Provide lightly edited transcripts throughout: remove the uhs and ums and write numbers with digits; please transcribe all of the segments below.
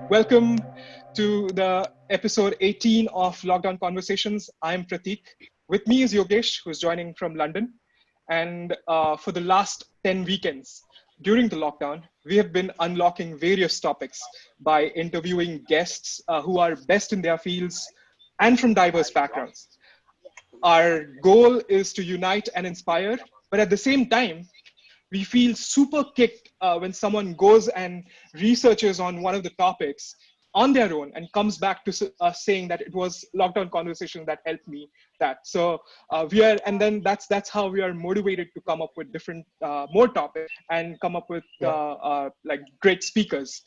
Welcome to the episode 18 of Lockdown Conversations. I'm Prateek. With me is Yogesh, who's joining from London. And for the last 10 weekends during the lockdown, we have been unlocking various topics by interviewing guests who are best in their fields and from diverse backgrounds. Our goal is to unite and inspire, but at the same time, we feel super kicked when someone goes and researches on one of the topics on their own and comes back to us saying that it was lockdown conversation that helped me that. So we are, and then that's how we are motivated to come up with different more topics and come up with like great speakers.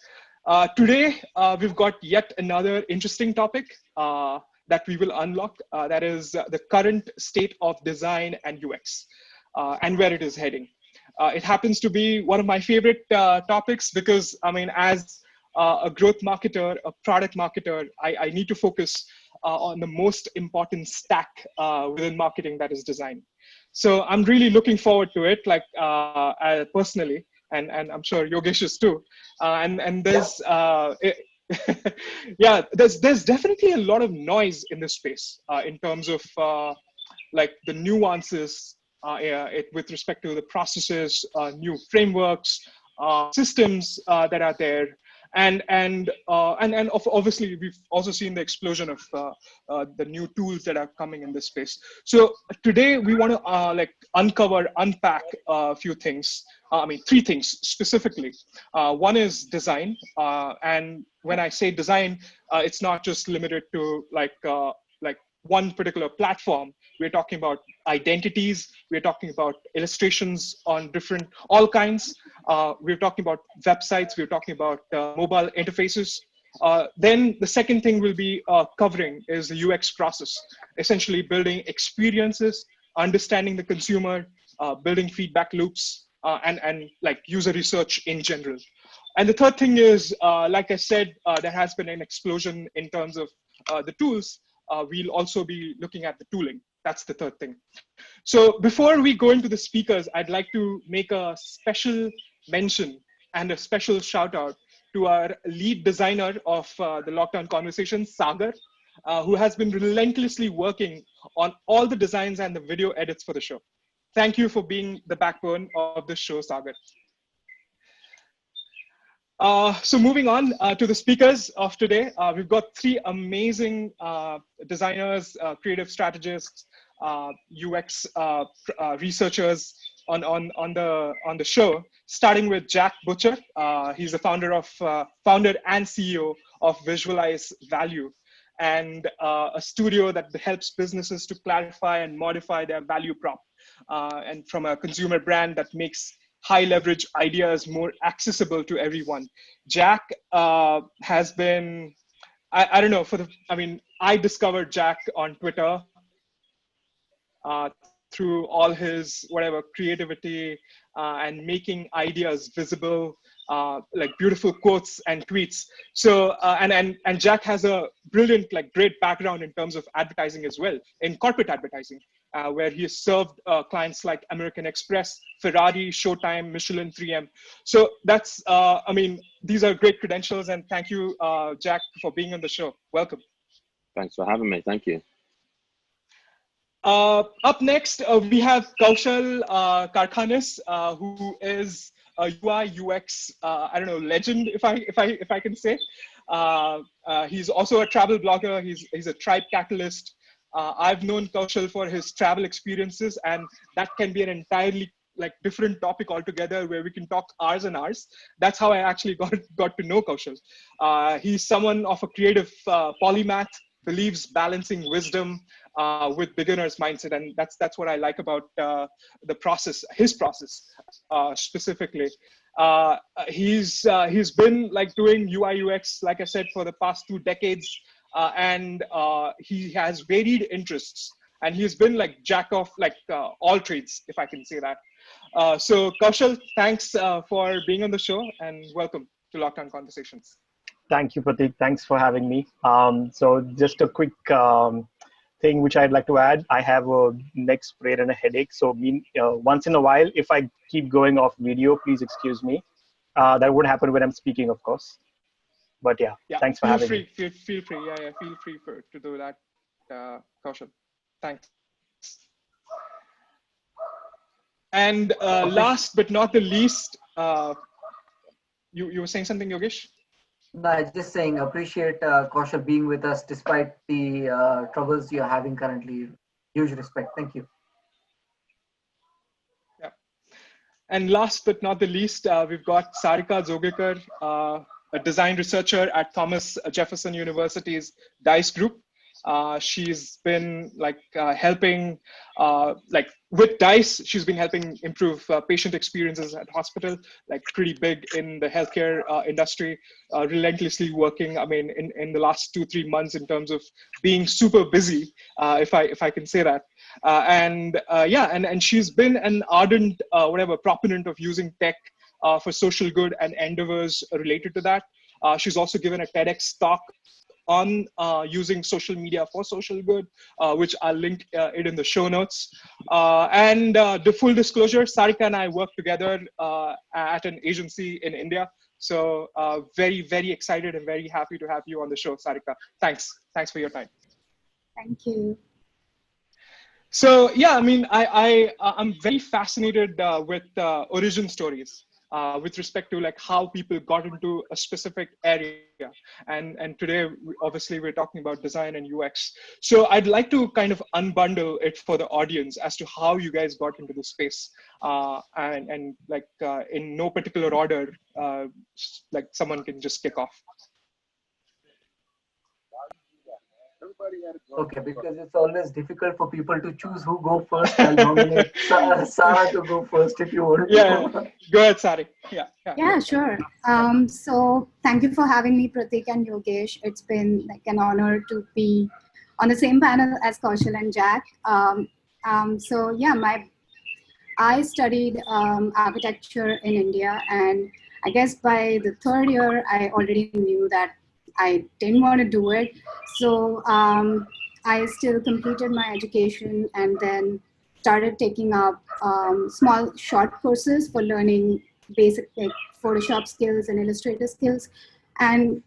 Today we've got yet another interesting topic that we will unlock. That is the current state of design and UX and where it is heading. It happens to be one of my favorite topics because, I mean, as a growth marketer, a product marketer, I need to focus on the most important stack within marketing, that is design. So I'm really looking forward to it, like personally, and I'm sure Yogesh is too. And there's yeah, there's definitely a lot of noise in this space in terms of like the nuances with respect to the processes, new frameworks, systems that are there, and obviously we've also seen the explosion of the new tools that are coming in this space. So today we want to like unpack a few things. I mean, three things specifically. One is design, and when I say design, it's not just limited to like one particular platform. We're talking about identities. We're talking about illustrations on different, all kinds. We're talking about websites. We're talking about mobile interfaces. Then the second thing we'll be covering is the UX process, essentially building experiences, understanding the consumer, building feedback loops, and like user research in general. And the third thing is, like I said, there has been an explosion in terms of the tools. We'll also be looking at the tooling. That's the third thing. So before we go into the speakers, I'd like to make a special mention and a special shout out to our lead designer of the Lockdown Conversation, Sagar, who has been relentlessly working on all the designs and the video edits for the show. Thank you for being the backbone of the show, Sagar. So moving on to the speakers of today, we've got three amazing designers, creative strategists, UX researchers on the show. Starting with Jack Butcher, he's the founder and CEO of Visualize Value, and a studio that helps businesses to clarify and modify their value prop, and from a consumer brand that makes high leverage ideas more accessible to everyone. Jack has been, I don't know, I mean, I discovered Jack on Twitter through all his whatever creativity and making ideas visible, like beautiful quotes and tweets. So and Jack has a brilliant, like great background in terms of advertising as well, in corporate advertising, where he has served clients like American Express, Ferrari, Showtime, Michelin, 3M. So that's I mean, these are great credentials, and thank you, Jack, for being on the show. Welcome. Thanks for having me. Thank you. Up next, we have Kaushal Karkhanis, who is a UI UX, I don't know, legend, if I can say. He's also a travel blogger. He's a tribe catalyst. I've known Kaushal for his travel experiences, and that can be an entirely like different topic altogether where we can talk hours and hours. That's how I actually got to know Kaushal. He's someone of a creative polymath, believes balancing wisdom with beginner's mindset, and that's what I like about the process, his process specifically. He's been like doing UI UX, like I said, for the past 2 decades, and he has varied interests, and he's been like jack of like all trades, if I can say that. So Kaushal, thanks for being on the show, and welcome to Lockdown Conversations. Thank you, Prateek. Thanks for having me. So just a quick thing which I'd like to add. I have a neck sprain and a headache. So once in a while, if I keep going off video, please excuse me. That would happen when I'm speaking, of course. But yeah, Yeah, thanks for feel having free, me. feel free. Yeah, feel free to do that, Kaushal. Thanks. And last but not the least, you were saying something, Yogesh? No, just saying, appreciate Kaushal being with us despite the troubles you're having currently. Huge respect. Thank you. Yeah. And last but not the least, we've got Sarika Zogekar, a design researcher at Thomas Jefferson University's DICE group. She's been helping, with DICE, she's been helping improve patient experiences at hospital, like pretty big in the healthcare industry, relentlessly working. I mean, in the last 2-3 months in terms of being super busy, if I can say that. And she's been an ardent proponent of using tech for social good and endeavors related to that. She's also given a TEDx talk on using social media for social good, which I'll link it in the show notes. And the full disclosure, Sarika and I work together at an agency in India. So very, very excited and very happy to have you on the show, Sarika. Thanks for your time. Thank you. So yeah, I mean, I'm very fascinated with origin stories with respect to like how people got into a specific area, and today obviously we're talking about design and UX. So I'd like to kind of unbundle it for the audience as to how you guys got into the space, and in no particular order, like someone can just kick off. Okay, because it's always difficult for people to choose who go first. I'll nominate Sarah to go first if you want. Yeah, go ahead, Sari. Yeah, sure. So thank you for having me, Pratik and Yogesh. It's been like an honor to be on the same panel as Kaushal and Jack. So yeah, I studied architecture in India, and I guess by the third year, I already knew that I didn't want to do it. So I still completed my education and then started taking up small short courses for learning basic like Photoshop skills and Illustrator skills, and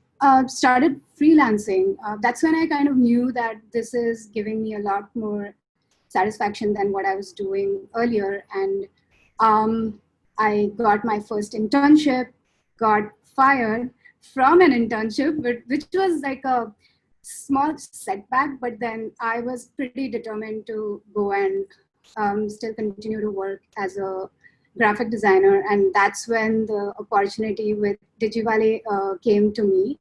started freelancing. That's when I kind of knew that this is giving me a lot more satisfaction than what I was doing earlier. And I got my first internship, got fired from an internship, which was like a small setback, but then I was pretty determined to go and still continue to work as a graphic designer. And that's when the opportunity with Digivale came to me.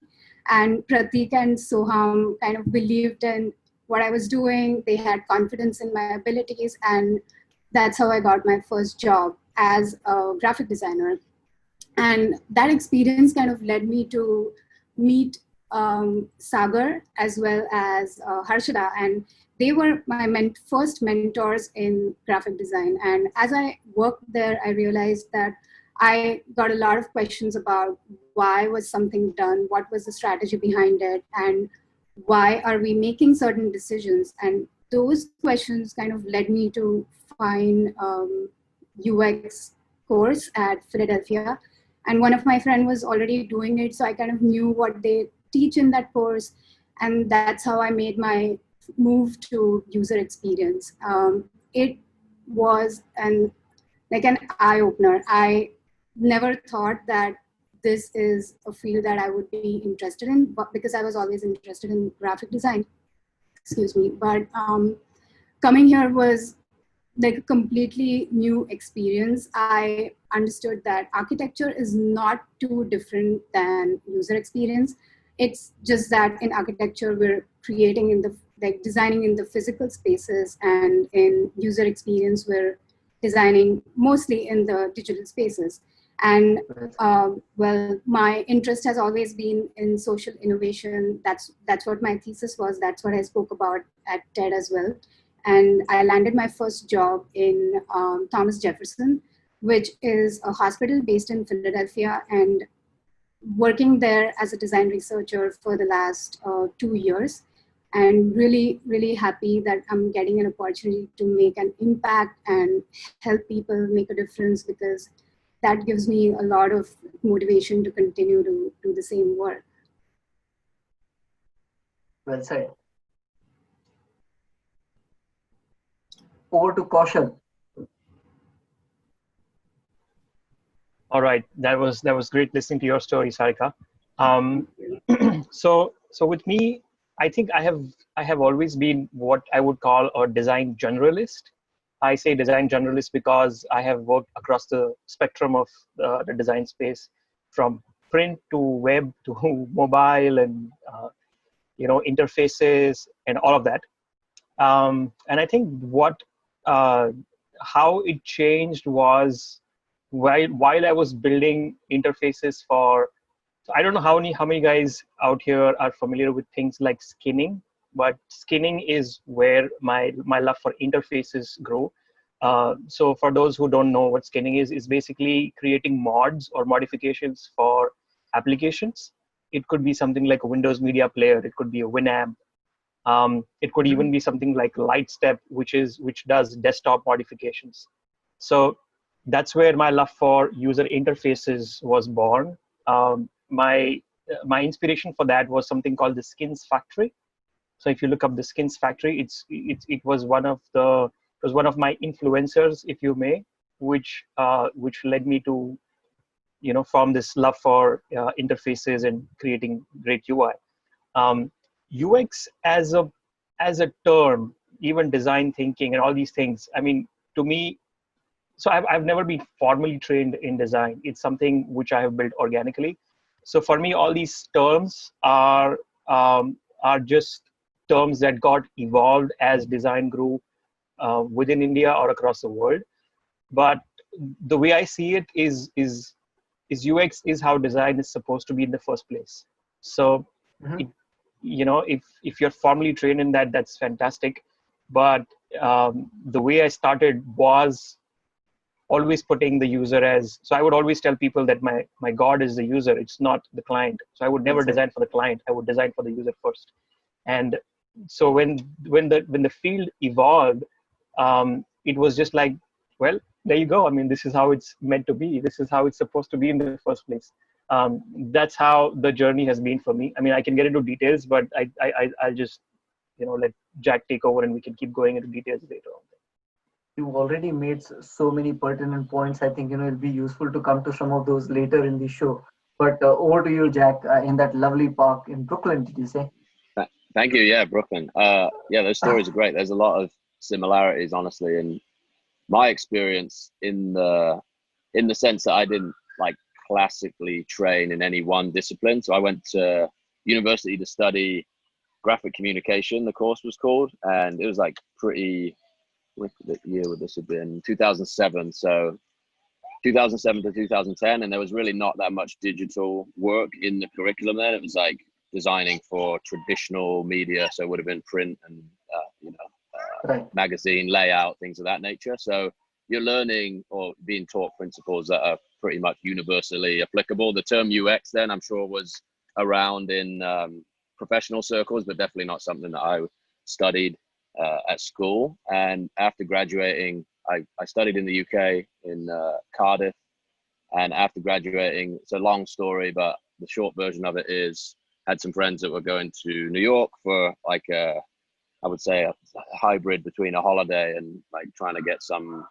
And Pratik and Soham kind of believed in what I was doing. They had confidence in my abilities, and that's how I got my first job as a graphic designer. And that experience kind of led me to meet Sagar as well as Harshada, and they were my first mentors in graphic design. And as I worked there, I realized that I got a lot of questions about why was something done, what was the strategy behind it, and why are we making certain decisions. And those questions kind of led me to find UX course at Philadelphia. And one of my friends was already doing it, so I kind of knew what they teach in that course. And that's how I made my move to user experience. It was an eye-opener. I never thought that this is a field that I would be interested in, but because I was always interested in graphic design, excuse me. But coming here was like a completely new experience. I understood that architecture is not too different than user experience. It's just that in architecture, we're creating in the, like designing in the physical spaces, and in user experience, we're designing mostly in the digital spaces. And well, my interest has always been in social innovation. That's what my thesis was. That's what I spoke about at TED as well. And I landed my first job in Thomas Jefferson, which is a hospital based in Philadelphia, and working there as a design researcher for the last 2 years. And really, really happy that I'm getting an opportunity to make an impact and help people make a difference, because that gives me a lot of motivation to continue to do the same work. Well said. Over to Kaushal. All right, that was great listening to your story, Sarika. Um, so with me, I think I have always been what I would call a design generalist. I say design generalist because I have worked across the spectrum of the design space, from print to web to mobile and interfaces and all of that. And I think uh, how it changed was while I was building interfaces for. So I don't know how many guys out here are familiar with things like skinning, but skinning is where my love for interfaces grew. So for those who don't know what skinning is basically creating mods or modifications for applications. It could be something like a Windows Media Player. It could be a Winamp. It could even be something like Lightstep, which does desktop modifications. So that's where my love for user interfaces was born. My inspiration for that was something called the Skins Factory. So if you look up the Skins Factory, it was one of my influencers, if you may, which led me to form this love for interfaces and creating great UI. UX as a term, even design thinking and all these things. I mean, to me, so I've never been formally trained in design. It's something which I have built organically. So for me, all these terms are just terms that got evolved as design grew within India or across the world. But the way I see it is UX is how design is supposed to be in the first place. So it, if you're formally trained in that, that's fantastic. But the way I started was always putting the user as. So I would always tell people that my god is the user, it's not the client. So I would never design for the client, I would design for the user first. And so when the field evolved, it was just like, well, there you go. I mean, this is how it's meant to be, this is how it's supposed to be in the first place. That's how the journey has been for me. I mean, I can get into details, but I'll just let Jack take over and we can keep going into details later on. You've already made so many pertinent points. I think it'll be useful to come to some of those later in the show. But over to you, Jack, in that lovely park in Brooklyn, did you say? Thank you. Yeah, Brooklyn. Yeah, those stories are great. There's a lot of similarities, honestly, in my experience in the sense that I didn't like classically train in any one discipline. So I went to university to study graphic communication, the course was called, and it was like pretty. What year would this have been? 2007. So 2007 to 2010, and there was really not that much digital work in the curriculum then. It was like designing for traditional media, so it would have been print and magazine layout, things of that nature. So you're learning or being taught principles that are pretty much universally applicable. The term UX then, I'm sure, was around in professional circles, but definitely not something that I studied at school. And after graduating, I studied in the UK in Cardiff. And after graduating, it's a long story, but the short version of it is had some friends that were going to New York for like I would say a hybrid between a holiday and like trying to get some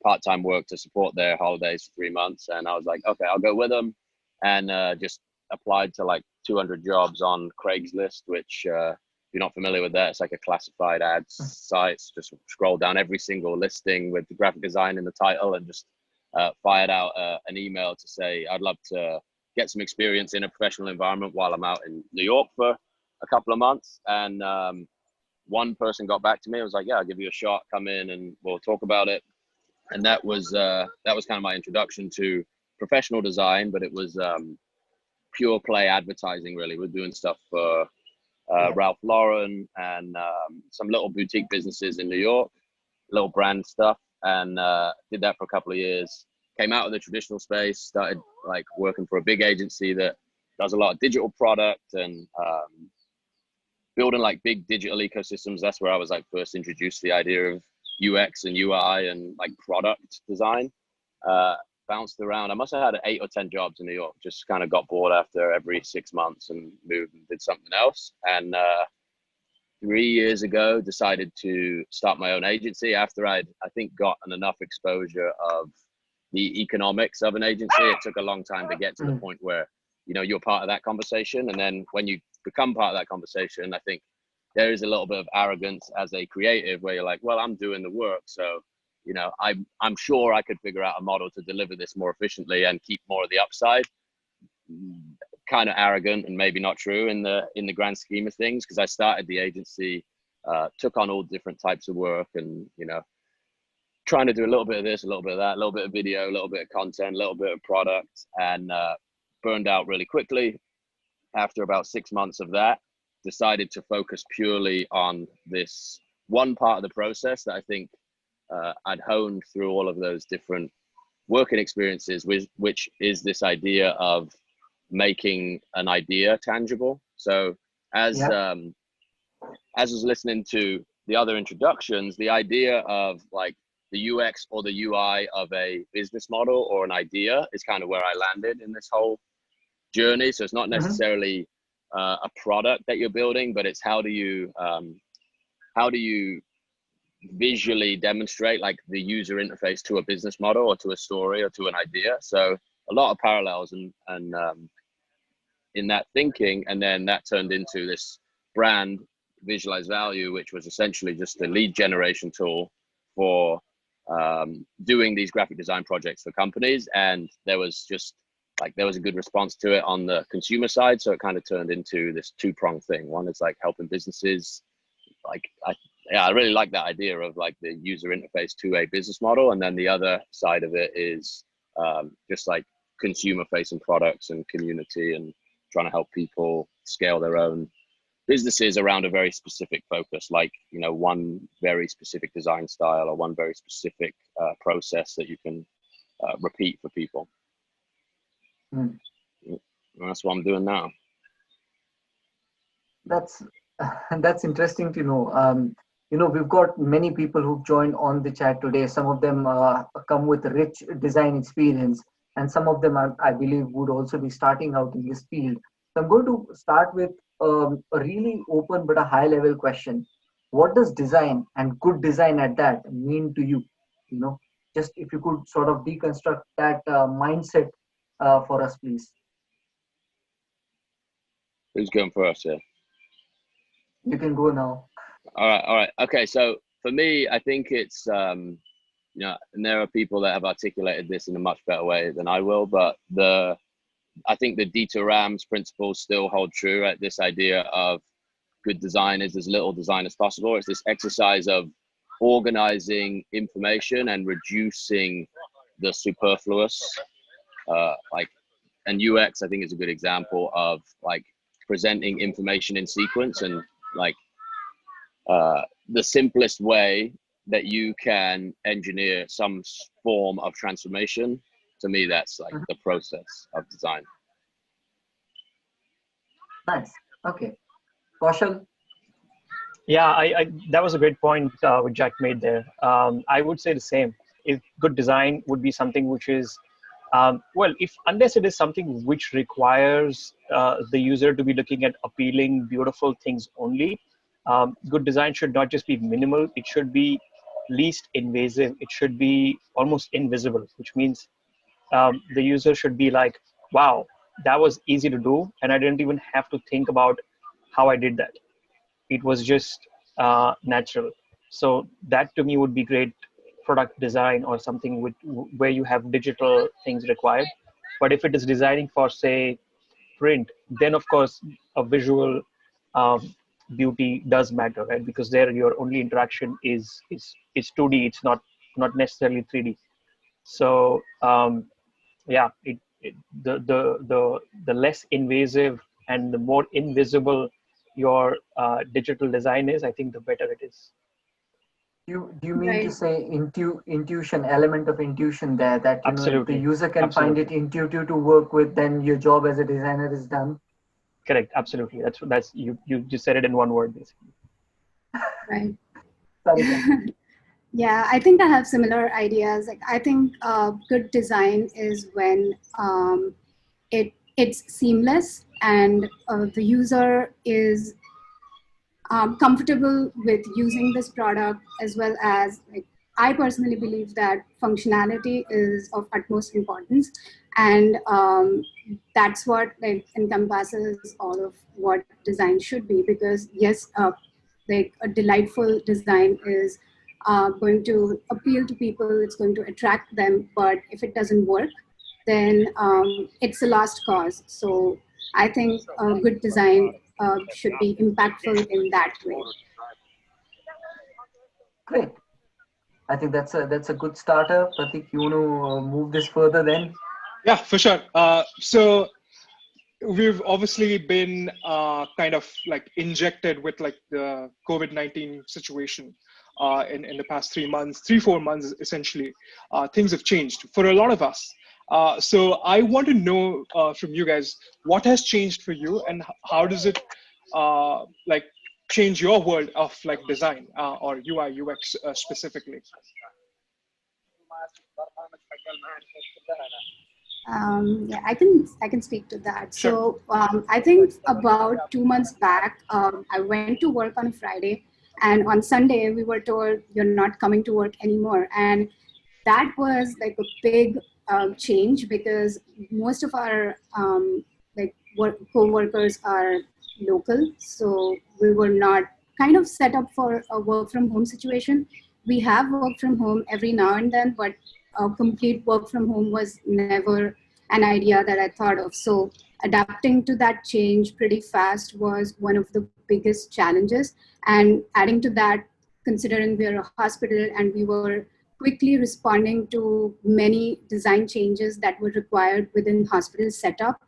part-time work to support their holidays for 3 months. And I was like, okay, I'll go with them, and just applied to like 200 jobs on Craigslist, which if you're not familiar with that, it's like a classified ads site. Just scroll down every single listing with the graphic design in the title and just fired out an email to say I'd love to get some experience in a professional environment while I'm out in New York for a couple of months. And one person got back to me. I was like, yeah, I'll give you a shot, come in and we'll talk about it. And that was kind of my introduction to professional design, but it was pure play advertising, really. We're doing stuff for Ralph Lauren and some little boutique businesses in New York, little brand stuff, and did that for a couple of years. Came out of the traditional space, started like working for a big agency that does a lot of digital product and building like big digital ecosystems. That's where I was like first introduced to the idea of UX and UI and like product design. bounced around. I must have had 8 or 10 jobs in New York. Just kind of got bored after every 6 months and moved and did something else. And 3 years ago, decided to start my own agency after I think gotten enough exposure of the economics of an agency. It took a long time to get to the point where, you know, you're part of that conversation. And then when you become part of that conversation, I think there is a little bit of arrogance as a creative where you're like, well, I'm doing the work. So, you know, I'm sure I could figure out a model to deliver this more efficiently and keep more of the upside. Kind of arrogant and maybe not true in the grand scheme of things, because I started the agency, took on all different types of work, and, you know, trying to do a little bit of this, a little bit of that, a little bit of video, a little bit of content, a little bit of product, and burned out really quickly. After about 6 months of that, decided to focus purely on this one part of the process that I think I'd honed through all of those different working experiences, which is this idea of making an idea tangible. So as I was listening to the other introductions, the idea of like the UX or the UI of a business model or an idea is kind of where I landed in this whole journey. So it's not necessarily a product that you're building, but it's how do you visually demonstrate like the user interface to a business model or to a story or to an idea. So a lot of parallels and in that thinking, and then that turned into this brand, Visualize Value, which was essentially just a lead generation tool for doing these graphic design projects for companies. And there was a good response to it on the consumer side, so it kind of turned into this two-pronged thing. One is like helping businesses, like I really like that idea of like the user interface to a business model, and then the other side of it is just like consumer-facing products and community, and trying to help people scale their own businesses around a very specific focus, like, you know, one very specific design style or one very specific process that you can repeat for people. And that's what I'm doing now. That's interesting to know. You know, we've got many people who've joined on the chat today. Some of them come with rich design experience, and some of them I believe would also be starting out in this field. So I'm going to start with a really open but a high level question. What does design, and good design at that, mean to you? You know, just if you could sort of deconstruct that mindset for us, please. Who's going first here? You can go now. All right. Okay, so for me, I think it's, you know, and there are people that have articulated this in a much better way than I will, but I think the Dieter Rams principles still hold true, right? This idea of good design is as little design as possible. It's this exercise of organizing information and reducing the superfluous, and UX, I think, is a good example of like presenting information in sequence, and like the simplest way that you can engineer some form of transformation. To me, that's like the process of design. Nice. Okay. Kaushal? Yeah, I that was a great point what Jack made there. I would say the same. If good design would be something which is, unless it is something which requires the user to be looking at appealing, beautiful things only, good design should not just be minimal. It should be least invasive. It should be almost invisible, which means the user should be like, wow, that was easy to do, and I didn't even have to think about how I did that. It was just natural. So that to me would be great product design, or something where you have digital things required. But if it is designing for, say, print, then of course a visual beauty does matter, right? Because there your only interaction is 2D. It's not necessarily 3D. So yeah, the less invasive and the more invisible your digital design is, I think the better it is. Do you mean to say intuition, element of intuition there, that you know, if the user can find it intuitive to work with, then your job as a designer is done? Correct. Absolutely. That's you just said it in one word, basically. Right. Yeah, I think I have similar ideas. Like, I think good design is when it's seamless and the user is comfortable with using this product, as well as, like, I personally believe that functionality is of utmost importance, and that's what, like, encompasses all of what design should be. Because yes, like, a delightful design is going to appeal to people, it's going to attract them, but if it doesn't work, then it's a lost cause. So I think good design should be impactful in that way. Great. I think that's a good starter. Pratik, you want to move this further then? Yeah, for sure. So we've obviously been kind of like injected with like the COVID-19 situation in the past 3 months, 4 months essentially. Things have changed for a lot of us. So I want to know from you guys, what has changed for you, and how does it like change your world of like design or UI UX specifically? Yeah, I can speak to that. Sure. So I think about 2 months back, I went to work on a Friday, and on Sunday we were told you're not coming to work anymore, and that was like a big change, because most of our like co-workers are local, so we were not kind of set up for a work from home situation. We have work from home every now and then, but complete work from home was never an idea that I thought of. So adapting to that change pretty fast was one of the biggest challenges. And adding to that, considering we're a hospital and we were quickly responding to many design changes that were required within hospital setup,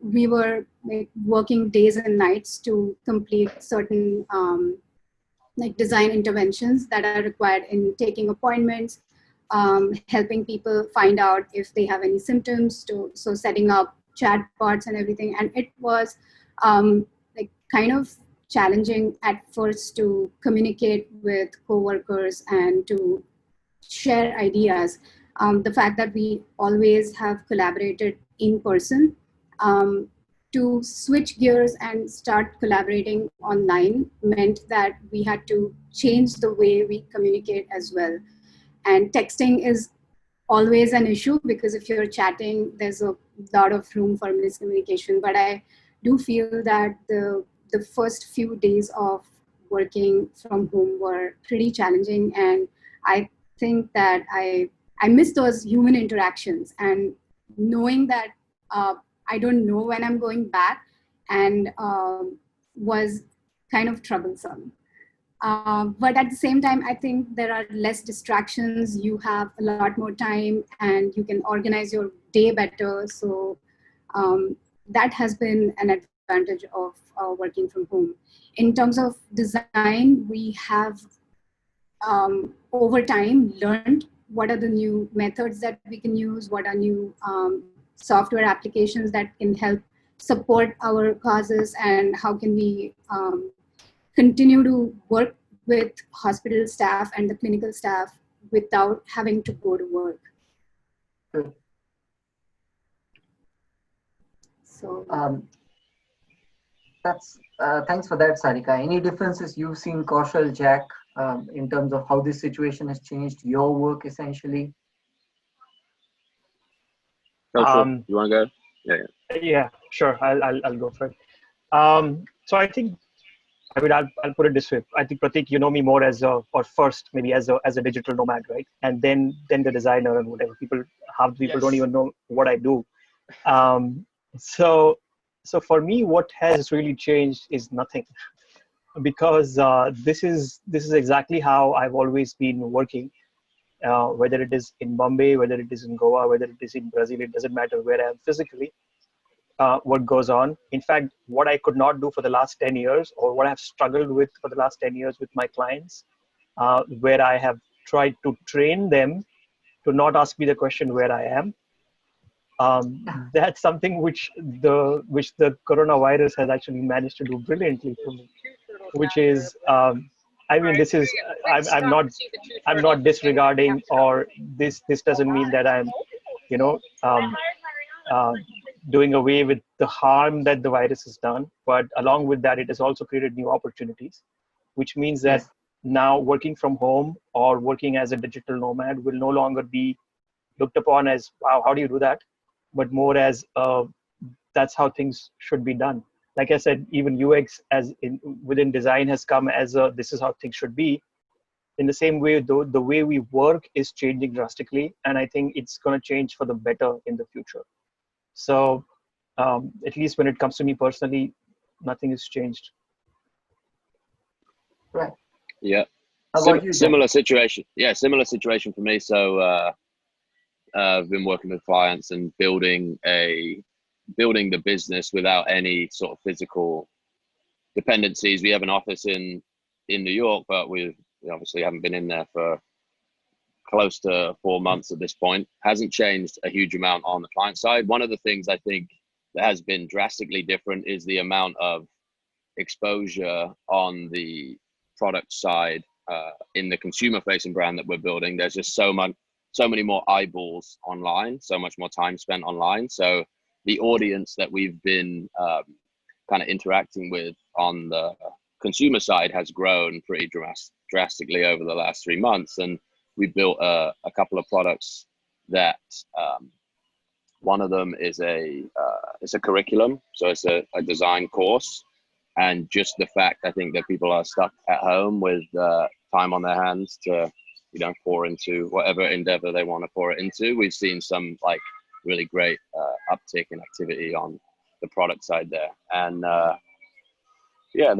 we were like working days and nights to complete certain like design interventions that are required in taking appointments, helping people find out if they have any symptoms, so setting up chatbots and everything. And it was like kind of challenging at first to communicate with coworkers and to share ideas. The fact that we always have collaborated in person, um, to switch gears and start collaborating online meant that we had to change the way we communicate as well. And texting is always an issue, because if you're chatting, there's a lot of room for miscommunication. But I do feel that the first few days of working from home were pretty challenging, and I think that I miss those human interactions, and knowing that I don't know when I'm going back, and was kind of troublesome. But at the same time, I think there are less distractions. You have a lot more time, and you can organize your day better. So that has been an advantage of working from home. In terms of design, we have over time learned what are the new methods that we can use, what are new software applications that can help support our causes, and how can we continue to work with hospital staff and the clinical staff without having to go to work. Good. So That's thanks for that, Sarika. Any differences you've seen, Kaushal, Jack, in terms of how this situation has changed your work essentially? You want to go? Yeah, sure. I'll go for it. So I think, I mean, I'll put it this way. I think, Pratik, you know me more as a, or first maybe as a digital nomad, right? And then the designer and whatever. Half the people Yes. don't even know what I do. So for me, what has really changed is nothing, because this is exactly how I've always been working. Whether it is in Bombay, whether it is in Goa, whether it is in Brazil, it doesn't matter where I am physically. What goes on. In fact, what I could not do for the last 10 years, or what I've struggled with for the last 10 years with my clients, where I have tried to train them to not ask me the question where I am. That's something which the coronavirus has actually managed to do brilliantly for me, which is I mean, this is, I'm not disregarding, or this doesn't mean that I'm, you know, uh, doing away with the harm that the virus has done. But along with that, it has also created new opportunities, which means that Yes. now working from home or working as a digital nomad will no longer be looked upon as, wow, how do you do that? But more as, that's how things should be done. Like I said, even UX as in within design has come as a, this is how things should be. In the same way, though, the way we work is changing drastically, and I think it's going to change for the better in the future. So at least when it comes to me personally, nothing has changed. Right. Yeah. How about you, Jack? Similar situation. Yeah, similar situation for me. So I've been working with clients and building the business without any sort of physical dependencies. We have an office in New York, but we obviously haven't been in there for close to 4 months at this point. Hasn't changed a huge amount on the client side. One of the things I think that has been drastically different is the amount of exposure on the product side in the consumer facing brand that we're building. There's just so many more eyeballs online, so much more time spent online. So the audience that we've been kind of interacting with on the consumer side has grown pretty drastically over the last 3 months. And we built a couple of products that one of them is it's a curriculum. So it's a design course. And just the fact, I think, that people are stuck at home with time on their hands to, pour into whatever endeavor they want to pour it into. We've seen some like really great uptick in activity on the product side there. And yeah,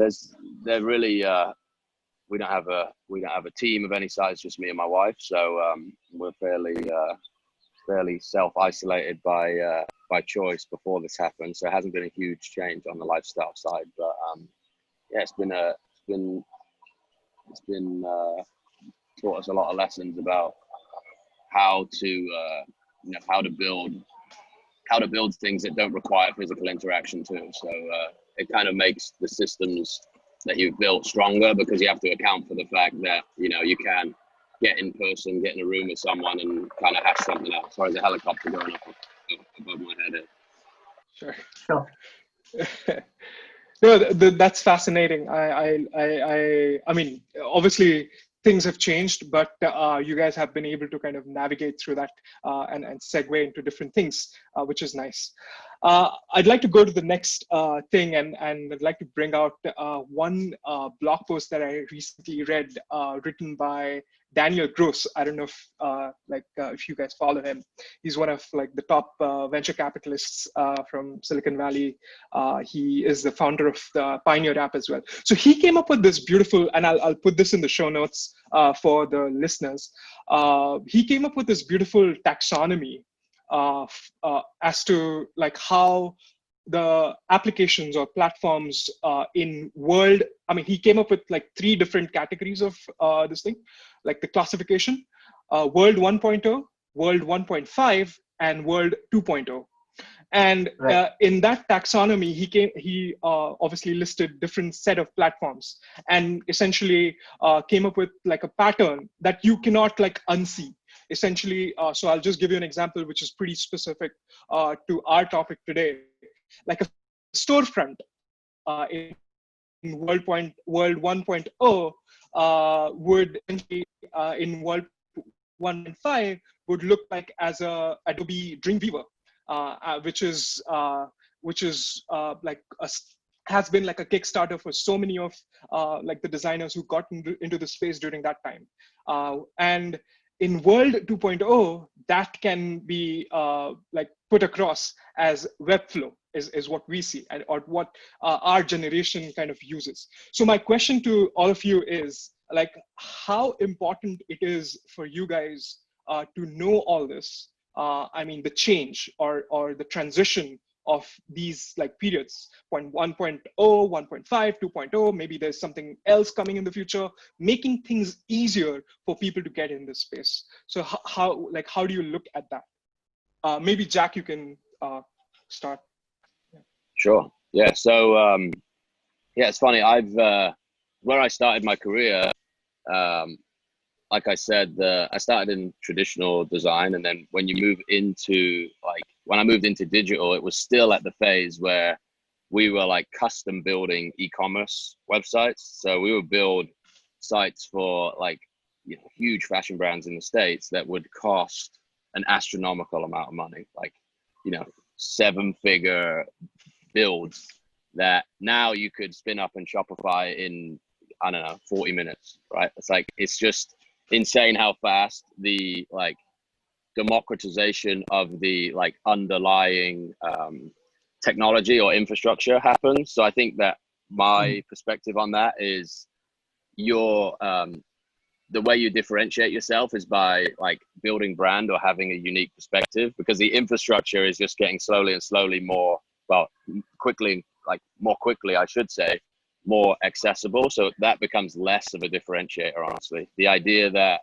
they're really, we don't have a team of any size, just me and my wife. So we're fairly self-isolated by choice before this happened. So it hasn't been a huge change on the lifestyle side, but yeah, it's been taught us a lot of lessons about how to build things that don't require physical interaction too. So it kind of makes the systems that you've built stronger, because you have to account for the fact that you can get in person, get in a room with someone, and kind of hash something out. Sorry, there's a helicopter going up above my head here. Sure. Sure. No, that's fascinating. I mean, obviously things have changed, but you guys have been able to kind of navigate through that and segue into different things, which is nice. I'd like to go to the next thing, and I'd like to bring out one blog post that I recently read, written by Daniel Gross. I don't know if you guys follow him. He's one of like the top venture capitalists from Silicon Valley. He is the founder of the Pioneer app as well. So he came up with this beautiful, and I'll put this in the show notes for the listeners. He came up with this beautiful taxonomy as to like how the applications or platforms in world, I mean, he came up with like 3 different categories of this thing, like the classification, world 1.0, world 1.5, and world 2.0. And Right. in that taxonomy, he obviously listed different set of platforms, and essentially came up with like a pattern that you cannot like unsee. Essentially, so I'll just give you an example, which is pretty specific to our topic today. Like a storefront in world 1.0 would essentially in world 1.5 would look like as a Adobe Dreamweaver, which is like has been like a Kickstarter for so many of like the designers who got into the space during that time. And in world 2.0, that can be like put across as Webflow is what we see, and or what our generation kind of uses. So my question to all of you is like, how important it is for you guys to know all this. I mean, the change or the transition of these like periods, 1.0, 1.5, 2.0, maybe there's something else coming in the future, making things easier for people to get in this space. So how do you look at that? Maybe Jack, you can start. Sure. Yeah. So yeah, it's funny. Where I started my career, like I said, I started in traditional design, and then when you move into when I moved into digital, it was still at the phase where we were like custom building e-commerce websites. So we would build sites for like huge fashion brands in the States that would cost an astronomical amount of money, like 7-figure builds that now you could spin up in Shopify in, I don't know, 40 minutes, right? It's just insane how fast the democratization of the underlying technology or infrastructure happens. So I think that my perspective on that is the way you differentiate yourself is by building brand or having a unique perspective, because the infrastructure is just getting slowly and slowly more quickly, I should say, more accessible. So that becomes less of a differentiator, honestly. The idea that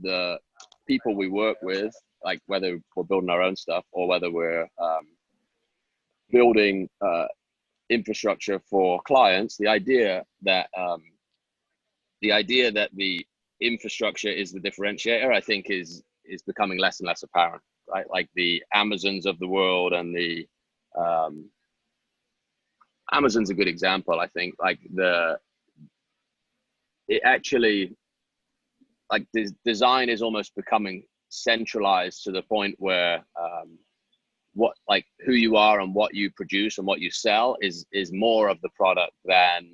the people we work with, whether we're building our own stuff or whether we're building infrastructure for clients, the idea that the infrastructure is the differentiator, I think is becoming less and less apparent, right? Like the Amazons of the world, and the Amazon's a good example. I think design is almost becoming centralized to the point where who you are and what you produce and what you sell is more of the product than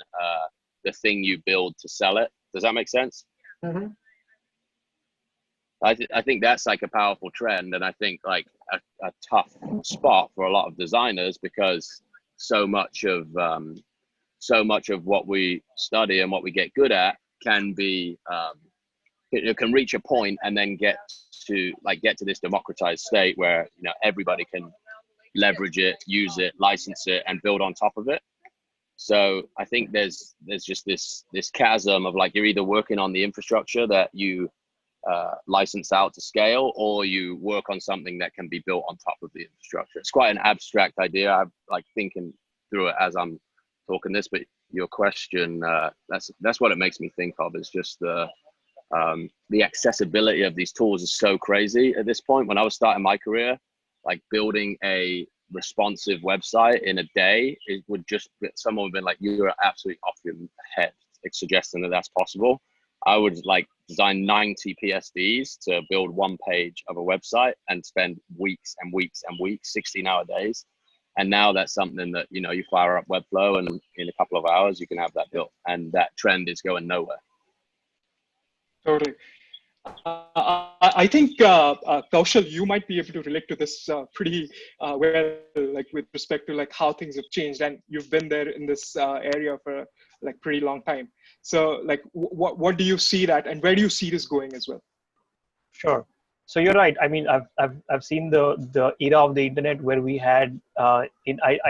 the thing you build to sell it. Does that make sense? Mm-hmm. I think that's a powerful trend, and I think a tough spot for a lot of designers, because so much of what we study and what we get good at can be it can reach a point and then get to this democratized state where everybody can leverage it, use it, license it, and build on top of it. So I think there's just this chasm of you're either working on the infrastructure that you license out to scale, or you work on something that can be built on top of the infrastructure. It's quite an abstract idea. I'm thinking through it as I'm talking this, but your question, that's what it makes me think of, is just the accessibility of these tools is so crazy at this point. When I was starting my career, building a responsive website in a day, it would just, someone would be like, you're absolutely off your head, suggesting that that's possible. I would design 90 PSDs to build one page of a website and spend weeks and weeks and weeks, 16-hour days. And now that's something that, you fire up Webflow and in a couple of hours, you can have that built. And that trend is going nowhere. Totally. I think, Kaushal, you might be able to relate to this pretty well, with respect to how things have changed, and you've been there in this area for pretty long time. So what do you see that, and where do you see this going as well? Sure. So you're right. I mean, I've seen the era of the internet where we had I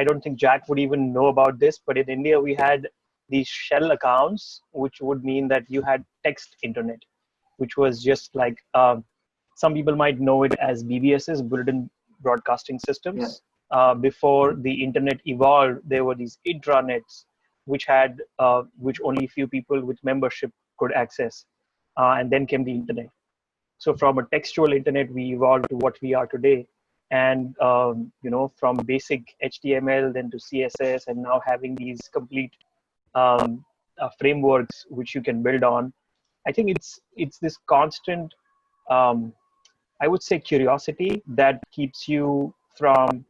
don't think Jack would even know about this, but in India we had these shell accounts, which would mean that you had text internet, which was just some people might know it as BBSs, Bulletin Broadcasting Systems. Yeah. Before the internet evolved, there were these intranets, which had which only few people with membership could access, and then came the internet. So from a textual internet, we evolved to what we are today, and from basic HTML then to CSS, and now having these complete frameworks which you can build on. I think it's this constant, I would say, curiosity that keeps you from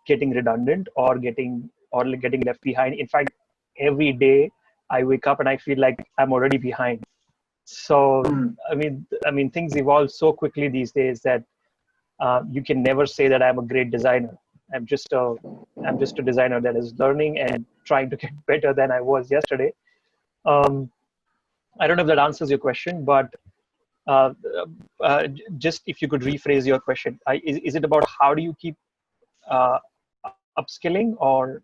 getting redundant or getting left behind. In fact, every day I wake up and I feel like I'm already behind. So I mean, things evolve so quickly these days that you can never say that I'm a great designer. I'm just a designer that is learning and trying to get better than I was yesterday. I don't know if that answers your question, but just if you could rephrase your question, is it about how do you keep upskilling, or?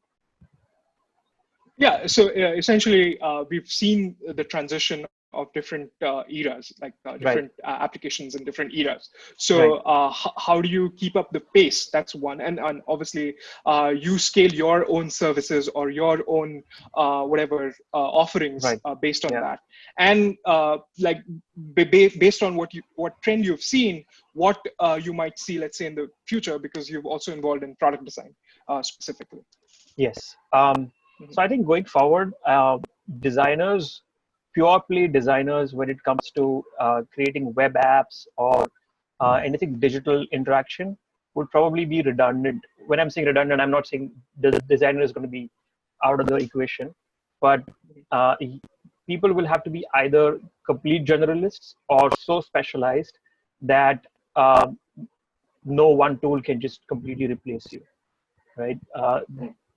Yeah, so essentially we've seen the transition of different eras, like different applications in different eras. So how do you keep up the pace? That's one. And obviously you scale your own services or your own whatever offerings based on that. And like based on what trend you've seen, what you might see, let's say in the future, because you've also involved in product design specifically. Yes. So I think going forward, designers, pure play designers, when it comes to creating web apps or anything digital interaction, would probably be redundant. When I'm saying redundant, I'm not saying the designer is going to be out of the equation, but people will have to be either complete generalists or so specialized that no one tool can just completely replace you, right?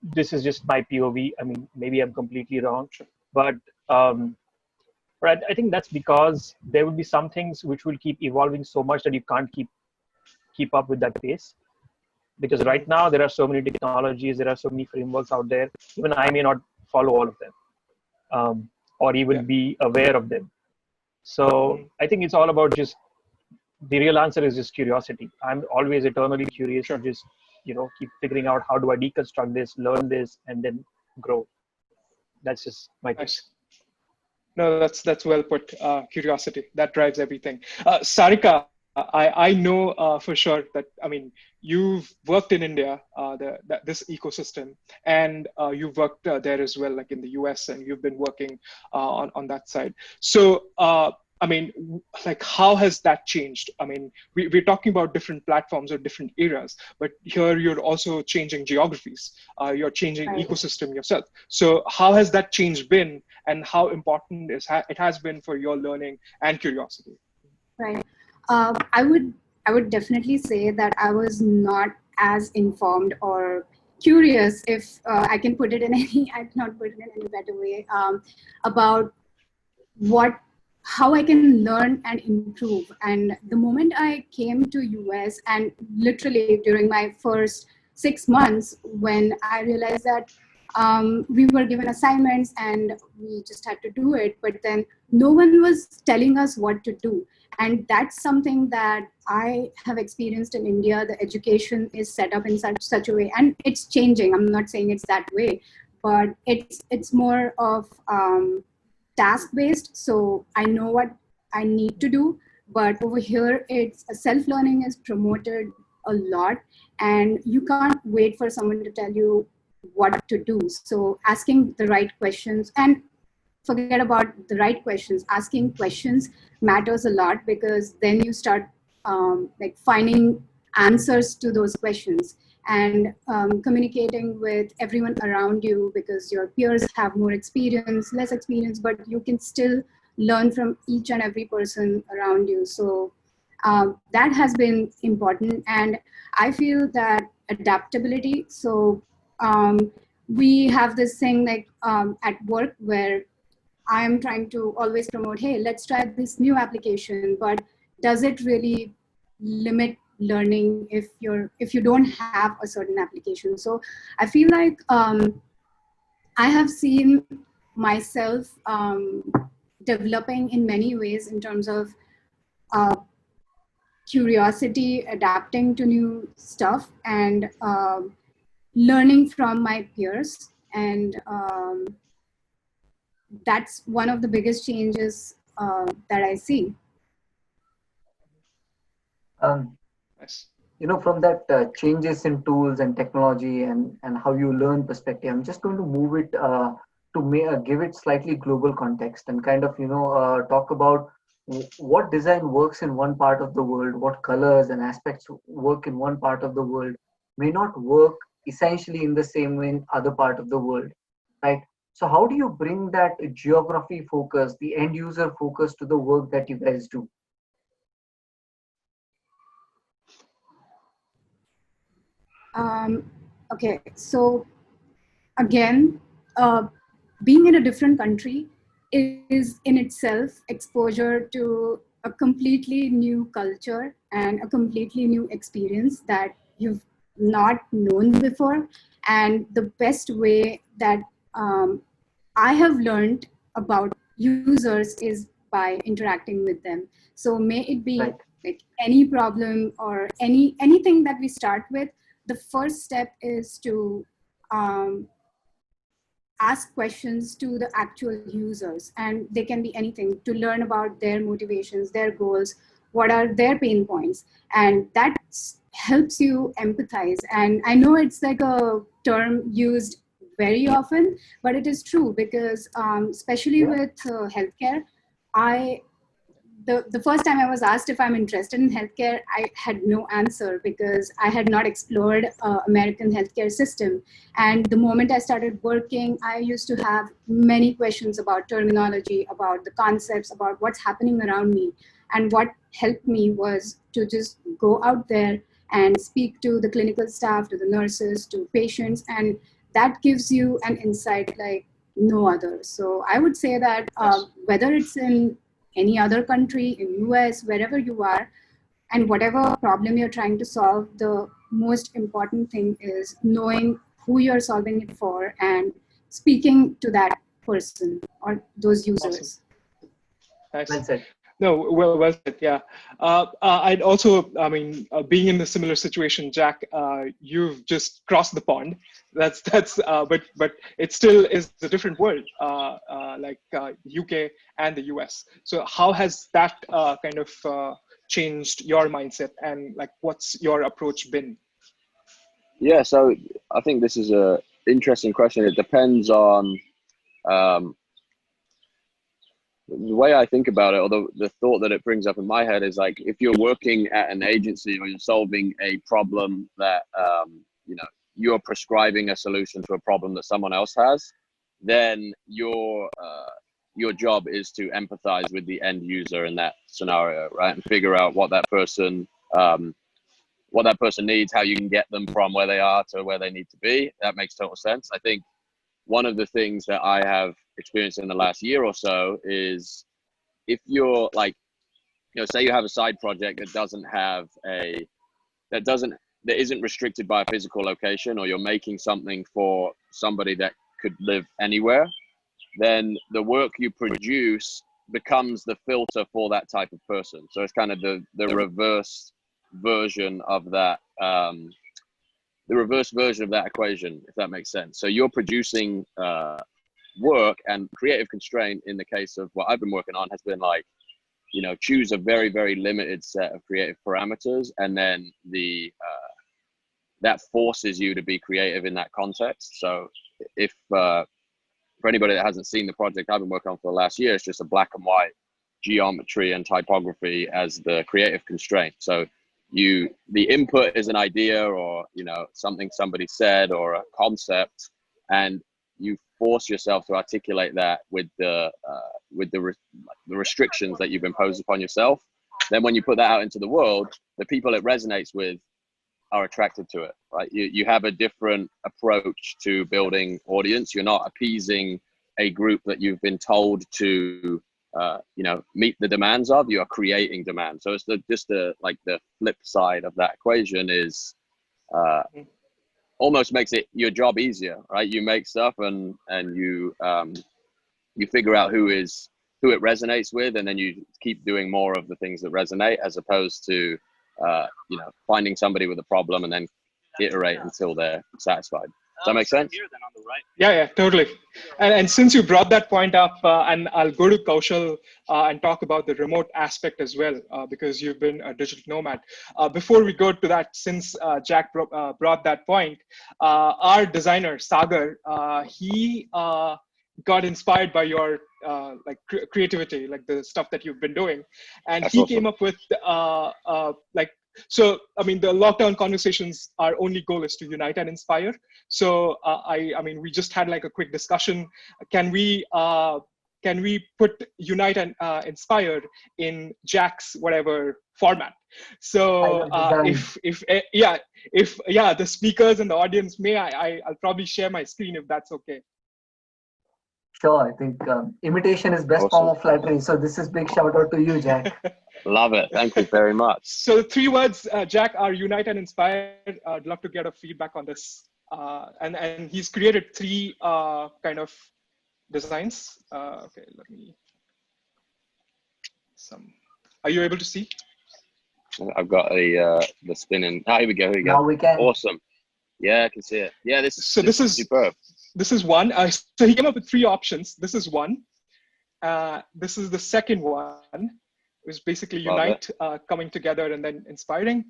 This is just my POV. I mean, maybe I'm completely wrong, but I think that's because there will be some things which will keep evolving so much that you can't keep up with that pace. Because right now there are so many technologies, there are so many frameworks out there. Even I may not follow all of them, or even be aware of them. So I think it's all about just, the real answer is just curiosity. I'm always eternally curious to just, keep figuring out how do I deconstruct this, learn this, and then grow. That's just my take. Nice. No, that's well put. Curiosity, that drives everything. Sarika, I know for sure that, I mean, you've worked in India, this ecosystem, and you've worked there as well, like in the US, and you've been working on that side. So, I mean, like, how has that changed? I mean, we're talking about different platforms or different eras, but here you're also changing geographies. You're changing ecosystem yourself. So how has that change been, and how important it has been for your learning and curiosity? Right. I would definitely say that I was not as informed or curious, if I can put it in any, I cannot put it in any better way, about how I can learn and improve. And the moment I came to US, and literally during my first 6 months, when I realized that we were given assignments and we just had to do it, but then no one was telling us what to do. And that's something that I have experienced in India. The education is set up in such a way, and it's changing. I'm not saying it's that way, but it's more of task-based. So I know what I need to do, but over here, it's self-learning is promoted a lot, and you can't wait for someone to tell you what to do. So asking the right questions, and forget about the right questions, asking questions matters a lot, because then you start like finding answers to those questions, and communicating with everyone around you, because your peers have more experience, less experience, but you can still learn from each and every person around you. So that has been important. And I feel that adaptability, so we have this thing like at work where I'm trying to always promote, hey, let's try this new application, but does it really limit learning if you don't have a certain application? So I feel like I have seen myself developing in many ways in terms of curiosity, adapting to new stuff, and learning from my peers. And that's one of the biggest changes that I see. From that changes in tools and technology and how you learn perspective, I'm just going to move it to give it slightly global context, and kind of, talk about what design works in one part of the world, what colors and aspects work in one part of the world may not work essentially in the same way in other part of the world, right? So how do you bring that geography focus, the end user focus, to the work that you guys do? Okay, so again, being in a different country is in itself exposure to a completely new culture and a completely new experience that you've not known before. And the best way that I have learned about users is by interacting with them. So may it be Right. like any problem or anything that we start with, the first step is to ask questions to the actual users, and they can be anything, to learn about their motivations, their goals, what are their pain points, and that helps you empathize. And I know it's like a term used very often, but it is true, because especially with healthcare, I the first time I was asked if I'm interested in healthcare, I had no answer, because I had not explored American healthcare system. And the moment I started working, I used to have many questions about terminology, about the concepts, about what's happening around me. And what helped me was to just go out there and speak to the clinical staff, to the nurses, to patients, and that gives you an insight like no other. So I would say that whether it's in any other country, in US, wherever you are, and whatever problem you're trying to solve, the most important thing is knowing who you're solving it for and speaking to that person or those users. Nice. Well said. No, well said. Yeah. I'd also, I mean, being in a similar situation, Jack, you've just crossed the pond. But it still is a different world, like UK and the US. So how has that kind of changed your mindset, and like, what's your approach been? Yeah, so I think this is a interesting question. It depends on the way I think about it, or the thought that it brings up in my head is like, if you're working at an agency or you're solving a problem that, you know, you're prescribing a solution to a problem that someone else has, then your job is to empathize with the end user in that scenario, right? And figure out what that person needs, how you can get them from where they are to where they need to be. That makes total sense. I think one of the things that I have experienced in the last year or so is, if you're like, you know, say you have a side project that isn't restricted by a physical location, or you're making something for somebody that could live anywhere, then the work you produce becomes the filter for that type of person. So it's kind of the reverse version of that, the reverse version of that equation, if that makes sense. So you're producing work, and creative constraint in the case of what I've been working on has been like, you know, choose a very, very limited set of creative parameters, and then that forces you to be creative in that context. So if for anybody that hasn't seen the project I've been working on for the last year, it's just a black and white geometry and typography as the creative constraint. So the input is an idea, or, you know, something somebody said, or a concept, and you force yourself to articulate that with the restrictions that you've imposed upon yourself. Then when you put that out into the world, the people it resonates with are attracted to it, right? You have a different approach to building audience. You're not appeasing a group that you've been told to you know, meet the demands of. You are creating demand. So it's the flip side of that equation is almost makes it your job easier, right? You make stuff and you figure out who it resonates with, and then you keep doing more of the things that resonate, as opposed to you know, finding somebody with a problem and then iterate until they're satisfied. Does that make sense? Yeah, totally. And since you brought that point up, and I'll go to Kaushal and talk about the remote aspect as well, because you've been a digital nomad. Before we go to that, since Jack brought that point, our designer, Sagar, he got inspired by your creativity, like the stuff that you've been doing. And That's he awesome. came up with so, I mean, the lockdown conversations, our only goal is to unite and inspire. So I mean, we just had like a quick discussion. Can we put unite and inspire in Jack's whatever format? So if the speakers and the audience may, I'll probably share my screen if that's okay. Sure, I think imitation is best form of flattery. So this is big shout out to you, Jack. Love it. Thank you very much. So the 3 words, Jack, are unite and inspire. I'd love to get a feedback on this. And he's created 3 kind of designs. Okay, let me. Awesome. Are you able to see? I've got the spinning. Ah, here we go. Here we go. Now we can. Awesome. Yeah, I can see it. Yeah, this is superb. This is one. So he came up with 3 options. This is one. This is the second one. It was basically unite, coming together and then inspiring.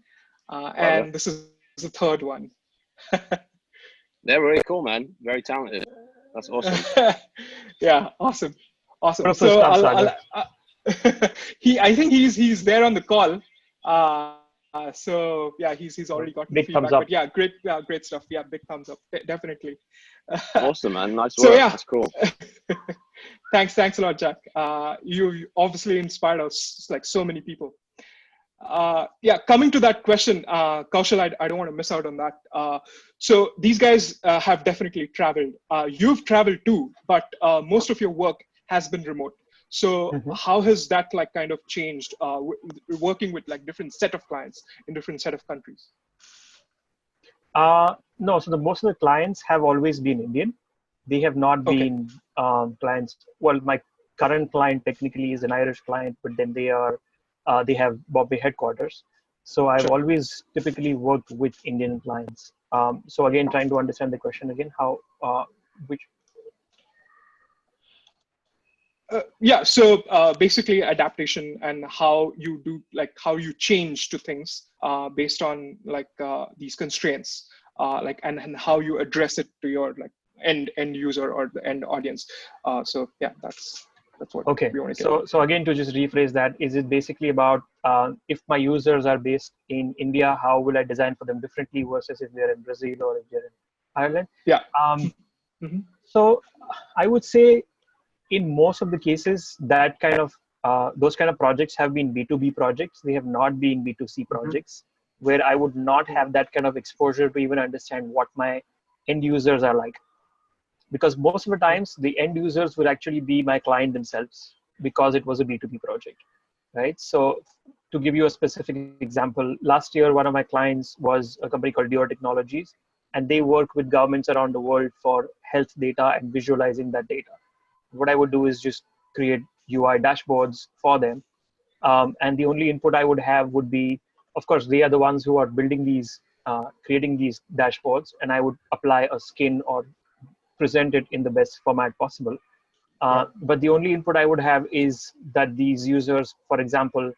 And this is the third one. They're very cool, man. Very talented. That's awesome. Yeah, awesome. So I think he's there on the call. So yeah, he's already got big feedback. thumbs up. But yeah, great stuff. Yeah, big thumbs up. Definitely. Awesome, man. Nice work. So yeah, that's cool. thanks a lot, Jack. You obviously inspired us, like so many people. Yeah, coming to that question, Kaushal, I don't want to miss out on that. So these guys have definitely traveled. You've traveled too, but most of your work has been remote. So how has that like kind of changed working with like different set of clients in different set of countries? No, so most of the clients have always been Indian. They have not been clients. Well, my current client technically is an Irish client, but then they have Bombay headquarters. So I've always typically worked with Indian clients. So again, trying to understand the question again, Yeah, so basically adaptation and how you do, like how you change to things based on like these constraints, like and how you address it to your like end user or the end audience. So yeah, that's what we want to get. So again, to just rephrase that, is it basically about if my users are based in India, how will I design for them differently versus if they're in Brazil or if they're in Ireland? Yeah. So I would say in most of the cases, that kind of those kind of projects have been B2B projects. They have not been B2C projects, where I would not have that kind of exposure to even understand what my end users are like. Because most of the times, the end users would actually be my client themselves, because it was a B2B project, right? So to give you a specific example, last year, one of my clients was a company called Dior Technologies, and they work with governments around the world for health data and visualizing that data. What I would do is just create UI dashboards for them. And the only input I would have would be, of course, they are the ones who are building these, creating these dashboards, and I would apply a skin or present it in the best format possible. But the only input I would have is that these users, for example,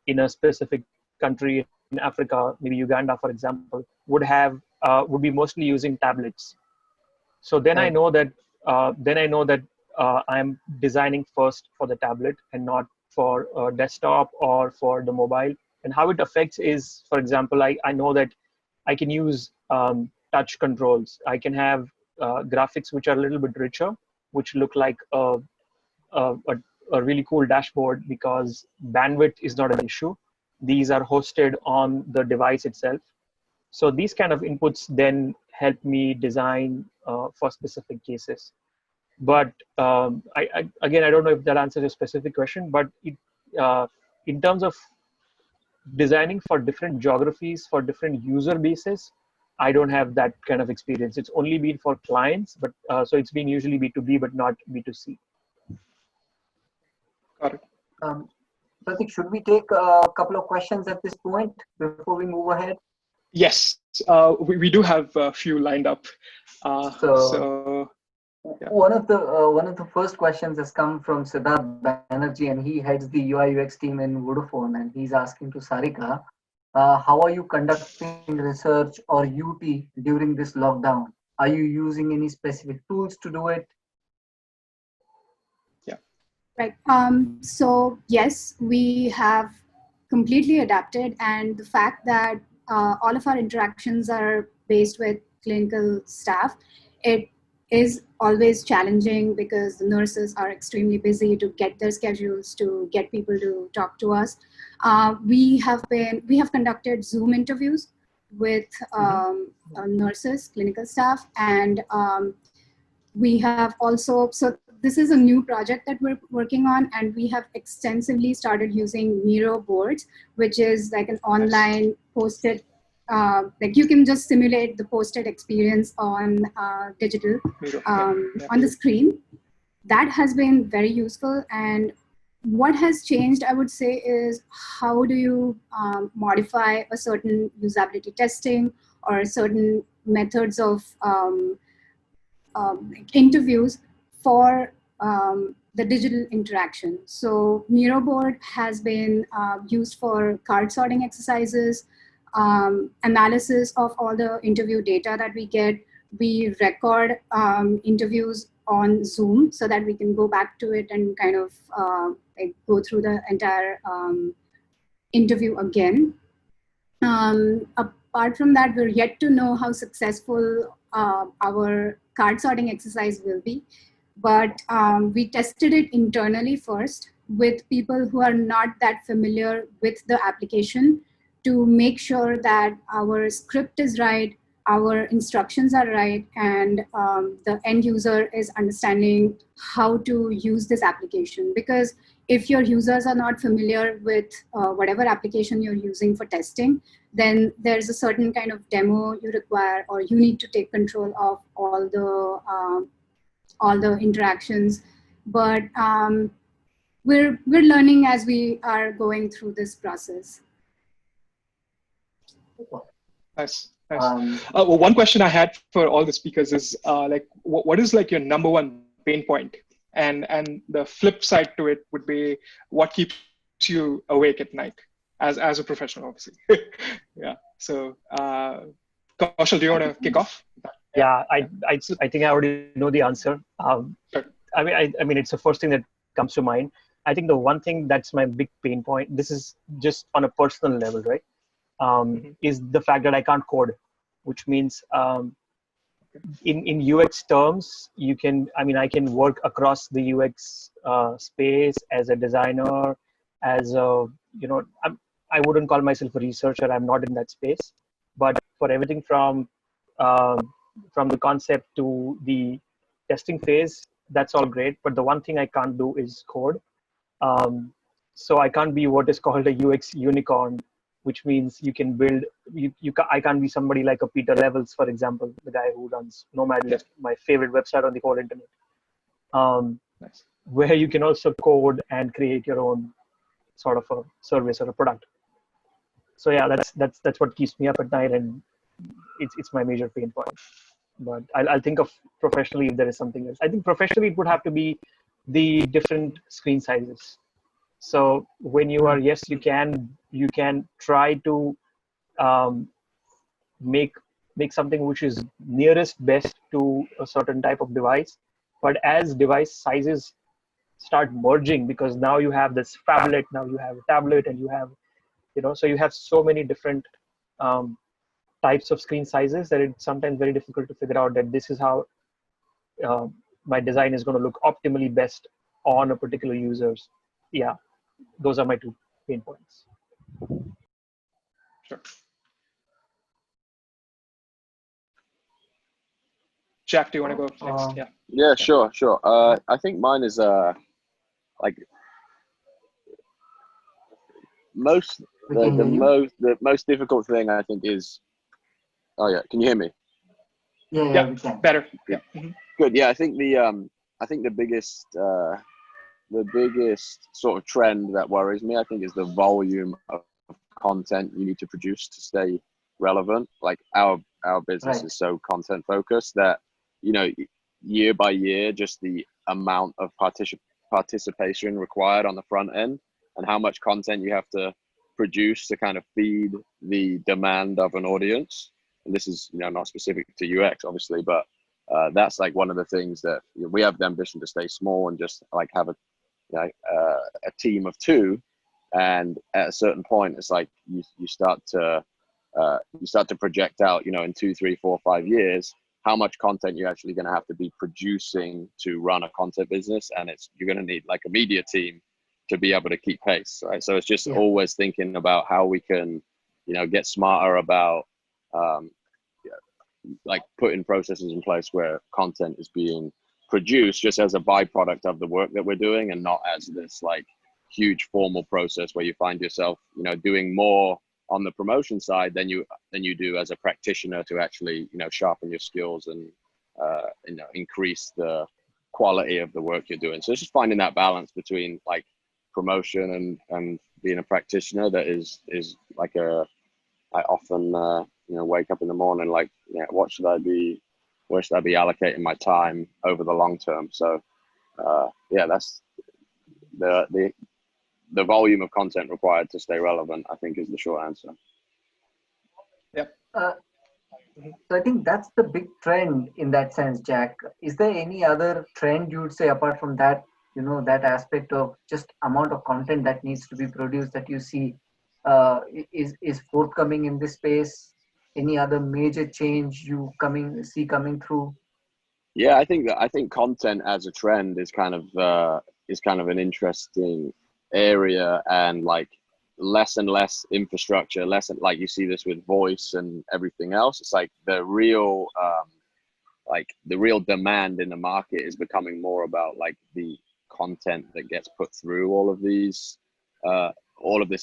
in a specific country in Africa, maybe Uganda, for example, would be mostly using tablets. So then I know that I'm designing first for the tablet and not for a desktop or for the mobile. And how it affects is, for example, I know that I can use touch controls. I can have graphics which are a little bit richer, which look like a really cool dashboard, because bandwidth is not an issue. These are hosted on the device itself. So these kind of inputs then help me design for specific cases. But I don't know if that answers a specific question, but in terms of designing for different geographies, for different user bases, I don't have that kind of experience. It's only been for clients, but so it's been usually B2B, but not B2C. Got it. Pratik, should we take a couple of questions at this point before we move ahead? Yes, we do have a few lined up. Yeah. One of the first questions has come from Siddharth Banerjee, and he heads the UI UX team in Vodafone, and he's asking to Sarika, how are you conducting research or UT during this lockdown? Are you using any specific tools to do it? Yeah. Right. So yes, we have completely adapted, and the fact that all of our interactions are based with clinical staff, it is always challenging because the nurses are extremely busy to get their schedules, to get people to talk to us. We have conducted Zoom interviews with nurses, clinical staff, and we have also, so this is a new project that we're working on, and we have extensively started using Miro boards, which is like an online posted, like you can just simulate the posted experience on digital, on the screen. That has been very useful, and what has changed, I would say, is how do you modify a certain usability testing or certain methods of interviews for the digital interaction. So Miroboard has been used for card sorting exercises, analysis of all the interview data that we get. We record interviews on Zoom so that we can go back to it and kind of like go through the entire interview again. Apart from that, we're yet to know how successful our card sorting exercise will be. But we tested it internally first with people who are not that familiar with the application to make sure that our script is right, our instructions are right, and the end user is understanding how to use this application. Because if your users are not familiar with whatever application you're using for testing, then there's a certain kind of demo you require, or you need to take control of all the interactions. But we're learning as we are going through this process. Nice. Well, one question I had for all the speakers is like, what is like your number one pain point? And the flip side to it would be what keeps you awake at night as a professional, obviously. Yeah. So, Kaushal, do you want to kick off? Yeah, I think I already know the answer. Sure. I mean, it's the first thing that comes to mind. I think the one thing that's my big pain point, this is just on a personal level, right? Is the fact that I can't code, which means in UX terms, I can work across the UX space as a designer, as a, I wouldn't call myself a researcher. I'm not in that space, but for everything from the concept to the testing phase, that's all great. But the one thing I can't do is code. So I can't be what is called a UX unicorn, which means you can build, I can't be somebody like a Peter Levels, for example, the guy who runs Nomad List, my favorite website on the whole internet, Nice. where you can also code and create your own sort of a service or a product. So yeah, that's what keeps me up at night, and it's my major pain point. But I'll think of professionally if there is something else. I think professionally it would have to be the different screen sizes. So when you are, yes, you can try to make something which is nearest best to a certain type of device. But as device sizes start merging, because now you have this phablet, now you have a tablet, and you have, so you have so many different types of screen sizes that it's sometimes very difficult to figure out that this is how my design is going to look optimally best on a particular user's. Yeah, those are my two pain points. Sure. Jack, do you want to go next? Yeah. Yeah, sure. I think mine is like the most difficult thing I think is. Oh yeah, can you hear me? Yeah, we can. Better. Yeah. Mm-hmm. Good. Yeah, I think the biggest sort of trend that worries me, I think, is the volume of content you need to produce to stay relevant. Like our business is so content focused that, year by year, just the amount of participation required on the front end and how much content you have to produce to kind of feed the demand of an audience. And this is, not specific to UX, obviously, but that's like one of the things that we have the ambition to stay small and just like have a team of two. And at a certain point, it's like you start to project out, in 2, 3, 4, 5 years, how much content you're actually going to have to be producing to run a content business. And you're going to need like a media team to be able to keep pace, right? So it's just always thinking about how we can, get smarter about like putting processes in place where content is being produced just as a byproduct of the work that we're doing, and not as this like huge formal process where you find yourself, doing more on the promotion side than you do as a practitioner to actually, sharpen your skills and increase the quality of the work you're doing. So it's just finding that balance between like promotion and being a practitioner that is like I often wake up in the morning like, where should I be allocating my time over the long term? So that's the volume of content required to stay relevant, I think, is the short answer. Uh, so I think that's the big trend in that sense, Jack. Is there any other trend you would say apart from that, that aspect of just amount of content that needs to be produced that you see is forthcoming in this space? Any other major change you see coming through? Yeah, I think content as a trend is kind of an interesting area, and like less and less infrastructure, like you see this with voice and everything else. It's like the real demand in the market is becoming more about like the content that gets put through all of this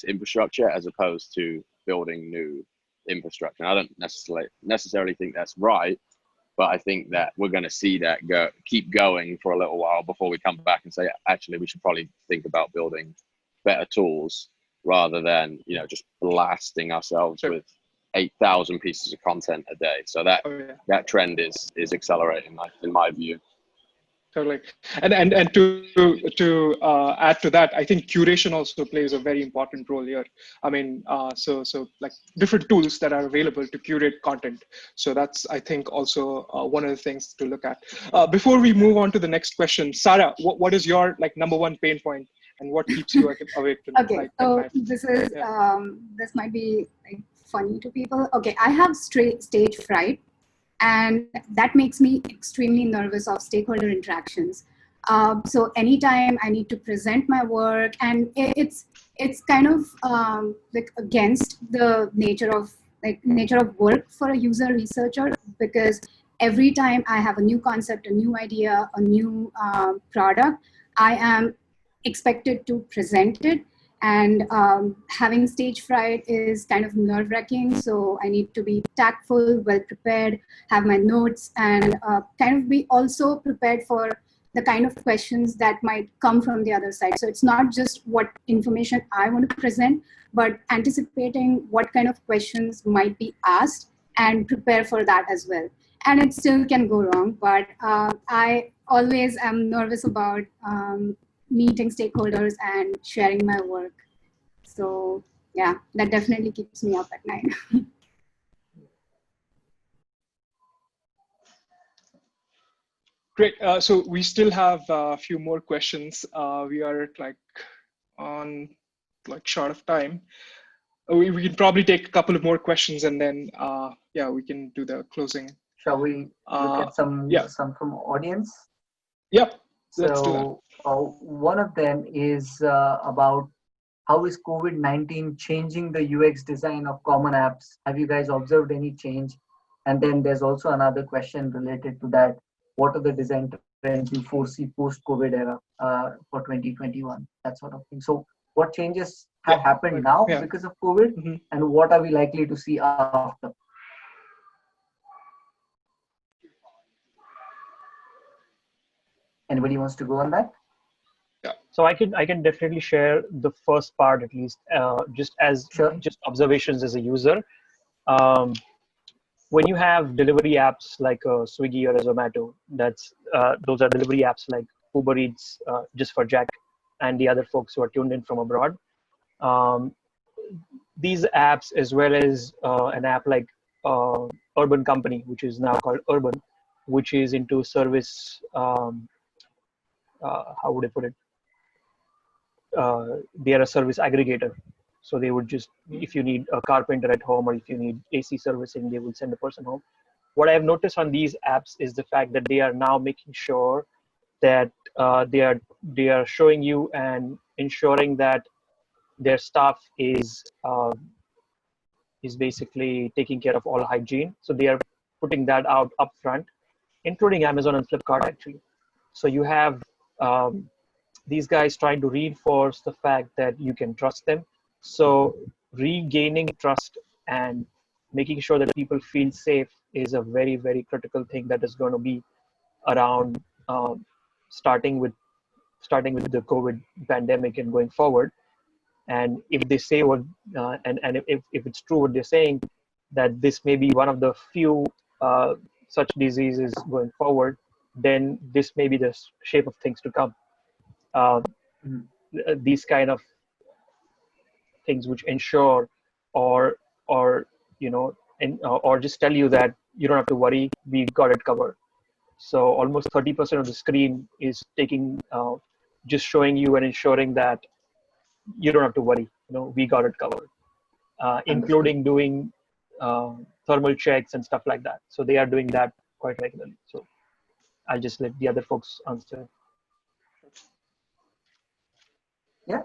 infrastructure, as opposed to building new infrastructure. And I don't necessarily think that's right, but I think that we're going to see that keep going for a little while before we come back and say, actually, we should probably think about building better tools rather than just blasting ourselves with 8,000 pieces of content a day. So that trend is accelerating, in my view. Totally. And to add to that, I think curation also plays a very important role here. I mean, so like different tools that are available to curate content. So that's, I think, also one of the things to look at. Before we move on to the next question, Sarah, what is your like number one pain point, and what keeps you awake tonight? Okay, so this is this might be like funny to people. Okay, I have stage fright. And that makes me extremely nervous of stakeholder interactions. So anytime I need to present my work, and it's kind of like against the nature of work for a user researcher, because every time I have a new concept, a new idea, a new product, I am expected to present it. And having stage fright is kind of nerve-wracking. So I need to be tactful, well-prepared, have my notes, and kind of be also prepared for the kind of questions that might come from the other side. So it's not just what information I want to present, but anticipating what kind of questions might be asked and prepare for that as well. And it still can go wrong, but I always am nervous about meeting stakeholders and sharing my work. So yeah, that definitely keeps me up at night. Great. So we still have a few more questions. We are short of time. We can probably take a couple of more questions, and then we can do the closing. Shall we look at some from audience? Yep. Let's do that. One of them is about how is COVID-19 changing the UX design of common apps? Have you guys observed any change? And then there's also another question related to that. What are the design trends you foresee post-COVID era for 2021? That sort of thing. So what changes have happened now because of COVID, and what are we likely to see after? Anybody wants to go on that? Yeah. So I can definitely share the first part, at least, just observations as a user. When you have delivery apps like Swiggy or a Zomato, those are delivery apps like Uber Eats, just for Jack and the other folks who are tuned in from abroad. These apps, as well as an app like Urban Company, which is now called Urban, which is into service. How would I put it? They are a service aggregator. So they would just, if you need a carpenter at home or if you need AC servicing, they will send a person home. What I have noticed on these apps is the fact that they are now making sure that they are showing you and ensuring that their staff is basically taking care of all hygiene. So they are putting that out upfront, including Amazon and Flipkart actually. So you have these guys trying to reinforce the fact that you can trust them. So regaining trust and making sure that people feel safe is a very, very critical thing that is going to be around, starting with starting with the COVID pandemic and going forward. And if they say what, and if it's true what they're saying, that this may be one of the few such diseases going forward, then this may be the shape of things to come. These kind of things which ensure or or just tell you that you don't have to worry, we got it covered. So almost 30% of the screen is taking just showing you and ensuring that you don't have to worry, we got it covered, including doing thermal checks and stuff like that. So they are doing that quite regularly. So I'll just let the other folks answer. Yeah.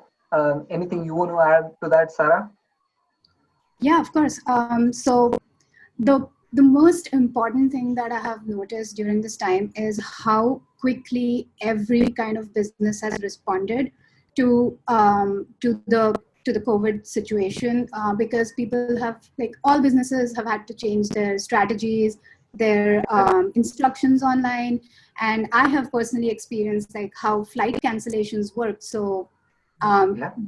Anything you want to add to that, Sarah? Yeah, of course. So the most important thing that I have noticed during this time is how quickly every kind of business has responded to the COVID situation, because people have, like, all businesses have had to change their strategies, their instructions online, and I have personally experienced like how flight cancellations work. So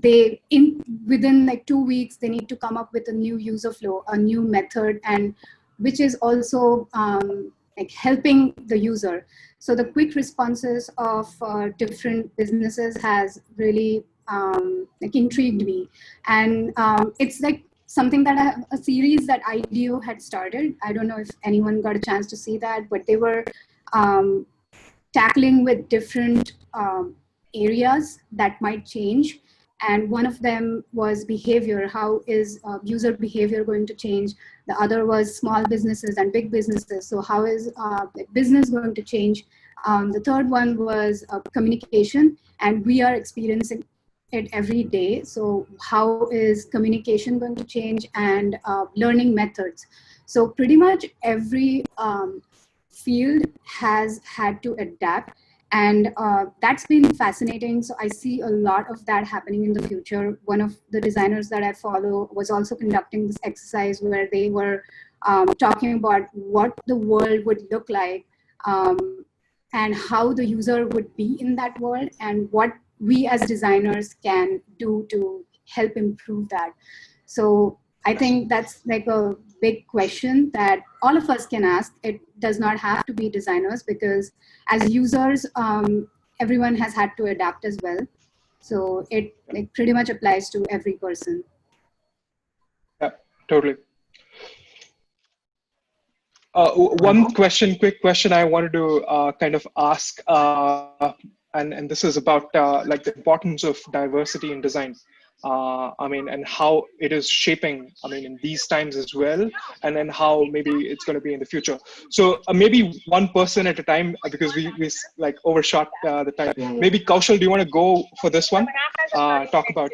they within like 2 weeks they need to come up with a new user flow, a new method, and which is also like helping the user. So the quick responses of different businesses has really like intrigued me, and it's like something that a series that IDEO had started. I don't know if anyone got a chance to see that, but they were tackling with different areas that might change. And one of them was behavior. How is user behavior going to change? The other was small businesses and big businesses. So how is business going to change? The third one was communication, and we are experiencing it every day. So how is communication going to change, and learning methods? So pretty much every field has had to adapt, and that's been fascinating. So I see a lot of that happening in the future. One of the designers that I follow was also conducting this exercise where they were talking about what the world would look like, and how the user would be in that world, and what we as designers can do to help improve that. So I think that's like a big question that all of us can ask. It does not have to be designers, because as users, everyone has had to adapt as well. So it like pretty much applies to every person. Yeah, totally. One quick question I wanted to kind of ask, and this is about like the importance of diversity in design. I mean, and how it is shaping, I mean, in these times as well, and then how maybe it's going to be in the future. So maybe one person at a time, because we like overshot the time. Maybe Kaushal, do you want to go for this one? Talk about.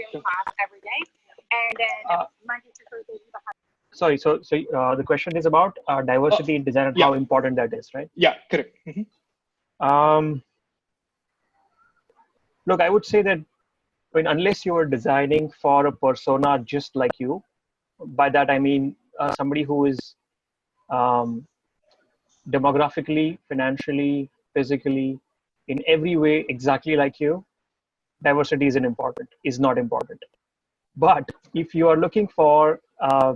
Sorry, so the question is about diversity in design and how important that is, right? Yeah, correct. Mm-hmm. Look, I would say that unless you are designing for a persona just like you, by that I mean somebody who is demographically, financially, physically, in every way exactly like you, diversity is not important. But if you are looking for a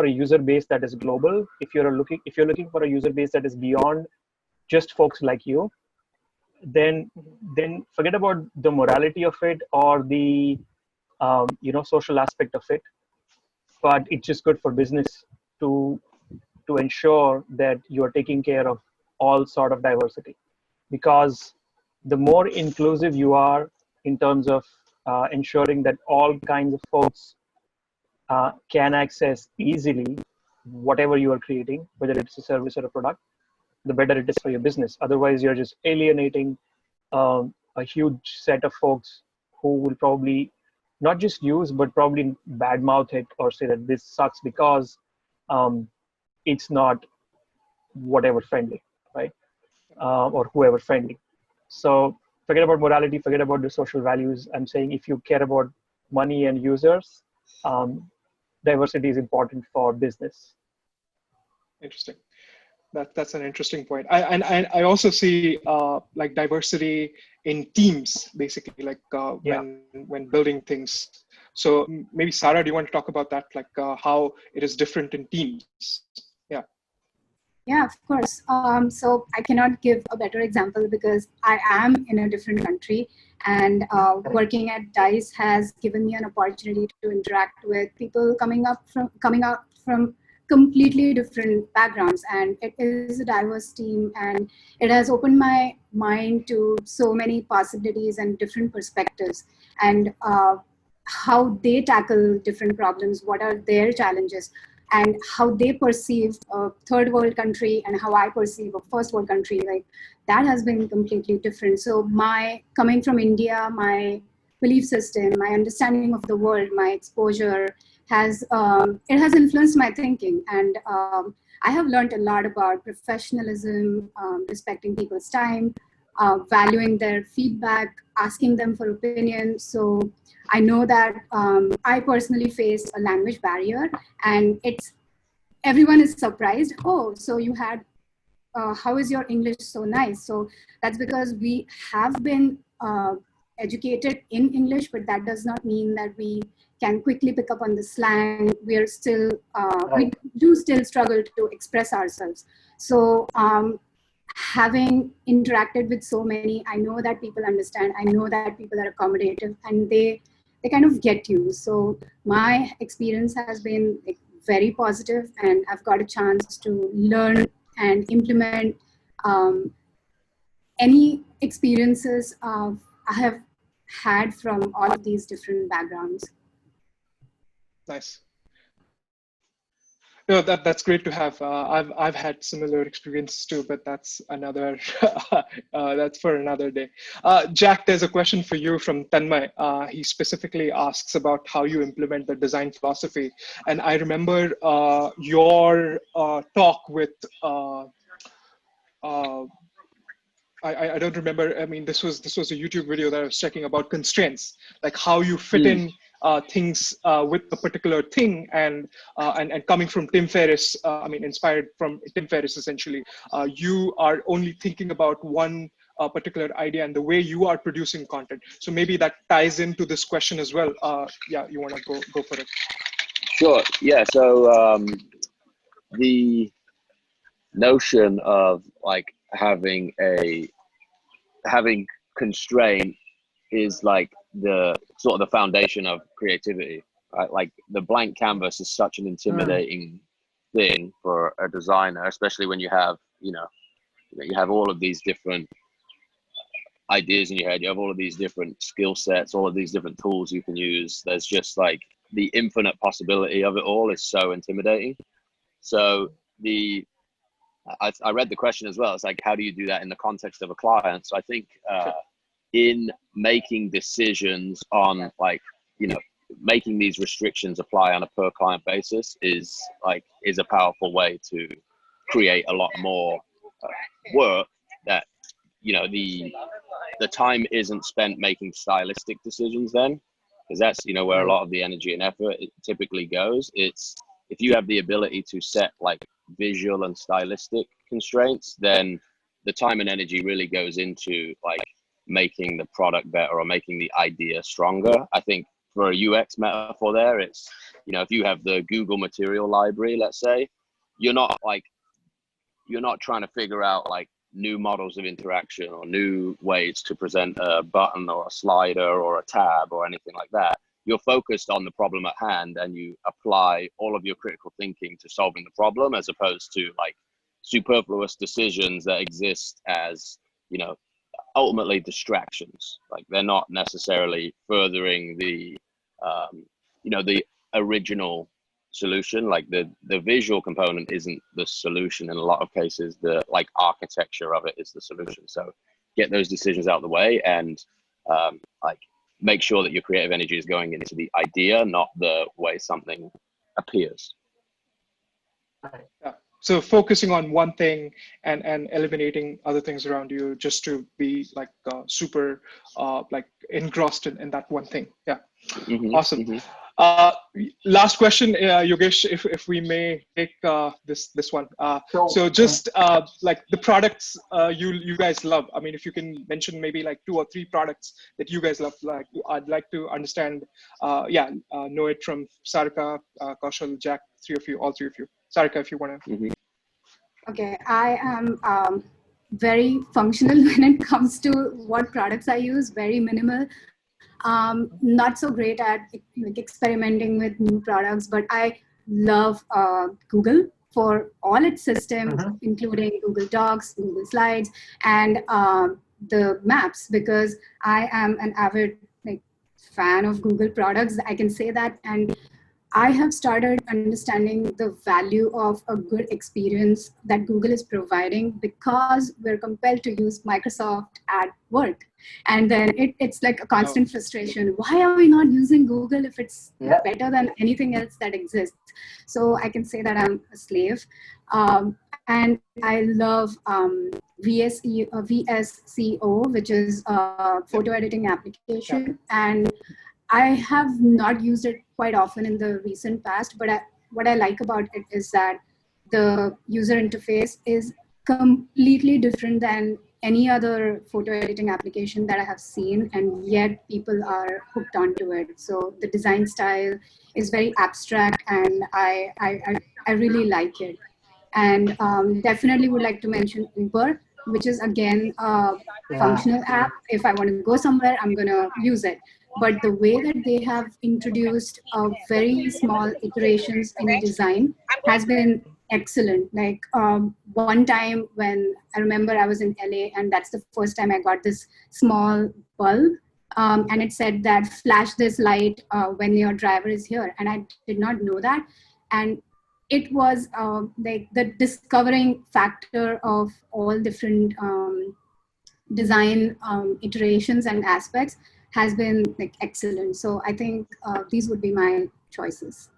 user base that is global, if you're looking for a user base that is beyond just folks like you, then forget about the morality of it or the social aspect of it. But it's just good for business to ensure that you are taking care of all sort of diversity, because the more inclusive you are in terms of ensuring that all kinds of folks can access easily whatever you are creating, whether it's a service or a product, the better it is for your business. Otherwise, you're just alienating a huge set of folks who will probably not just use, but probably badmouth it or say that this sucks because it's not whatever friendly, right? Or whoever friendly. So forget about morality, forget about the social values. I'm saying if you care about money and users, diversity is important for business. Interesting. That's an interesting point. I also see like diversity in teams, basically, like when building things. So maybe Sarah, do you want to talk about that, like how it is different in teams? Yeah. Yeah, of course. So I cannot give a better example because I am in a different country, and working at DICE has given me an opportunity to interact with people coming out from completely different backgrounds, and it is a diverse team, and it has opened my mind to so many possibilities and different perspectives, and how they tackle different problems, what are their challenges, and how they perceive a third world country and how I perceive a first world country, like that has been completely different. So my coming from India, my belief system, my understanding of the world, my exposure has it has influenced my thinking, and I have learned a lot about professionalism, respecting people's time, valuing their feedback, asking them for opinion. So I know that I personally faced a language barrier, and everyone is surprised. Oh, so you had, how is your English so nice? So that's because we have been educated in English, but that does not mean that we can quickly pick up on the slang. We are still, we do still struggle to express ourselves. So having interacted with so many, I know that people understand, I know that people are accommodative, and they kind of get you. So my experience has been like very positive, and I've got a chance to learn and implement any experiences I have had from all of these different backgrounds. Nice. No, that's great to have. I've had similar experiences too, but that's another that's for another day. Jack, there's a question for you from Tanmay. He specifically asks about how you implement the design philosophy, and I remember your talk with. I don't remember. I mean, this was a YouTube video that I was checking about constraints, like how you fit in things with a particular thing, and coming from Tim Ferriss. I mean, inspired from Tim Ferriss, essentially. You are only thinking about one particular idea and the way you are producing content. So maybe that ties into this question as well. Yeah, you want to go for it? Sure. Yeah. So the notion of like having constraint is like the sort of the foundation of creativity, right? Like the blank canvas is such an intimidating thing for a designer, especially when you have all of these different ideas in your head, you have all of these different skill sets, all of these different tools you can use. There's just like the infinite possibility of it all is so intimidating. So I read the question as well. It's like, how do you do that in the context of a client? So I think in making decisions on making these restrictions apply on a per client basis is a powerful way to create a lot more work that, the time isn't spent making stylistic decisions then, because that's, where a lot of the energy and effort it typically goes. It's if you have the ability to set like visual and stylistic constraints, then the time and energy really goes into like making the product better or making the idea stronger. I think for a UX metaphor there, it's, if you have the Google material library, let's say, you're not trying to figure out like new models of interaction or new ways to present a button or a slider or a tab or anything like that. You're focused on the problem at hand, and you apply all of your critical thinking to solving the problem, as opposed to like superfluous decisions that exist as, ultimately distractions. Like they're not necessarily furthering the the original solution. Like the visual component isn't the solution in a lot of cases. The like architecture of it is the solution. So get those decisions out of the way, and make sure that your creative energy is going into the idea, not the way something appears. Yeah. So focusing on one thing and eliminating other things around you, just to be like super like engrossed in that one thing. Yeah. Awesome. Last question, Yogesh, if we may take this one. So just like the products you guys love. I mean, if you can mention maybe like 2 or 3 products that you guys love. Like I'd like to understand. Know it from Sarika, Kaushal, Jack, all three of you. Sarika, if you want to. Mhm. Okay, I am very functional when it comes to what products I use. Very minimal. Not so great at like experimenting with new products, but I love Google for all its systems, including Google Docs, Google Slides, and the Maps, because I am an avid like fan of Google products. I can say that, and I have started understanding the value of a good experience that Google is providing because we're compelled to use Microsoft at work. And then it's like a constant frustration. Why are we not using Google if it's better than anything else that exists? So I can say that I'm a slave. And I love VSCO, which is a photo editing application. And I have not used it quite often in the recent past, but what I like about it is that the user interface is completely different than any other photo editing application that I have seen, and yet people are hooked onto it. So the design style is very abstract, and I really like it. And definitely would like to mention Uber, which is again a functional app. If I want to go somewhere, I'm gonna use it. But the way that they have introduced very small iterations in design has been excellent. Like one time when I remember I was in LA, and that's the first time I got this small bulb. And it said that flash this light when your driver is here. And I did not know that. And it was like the discovering factor of all different design iterations and aspects has been like excellent. So I think these would be my choices.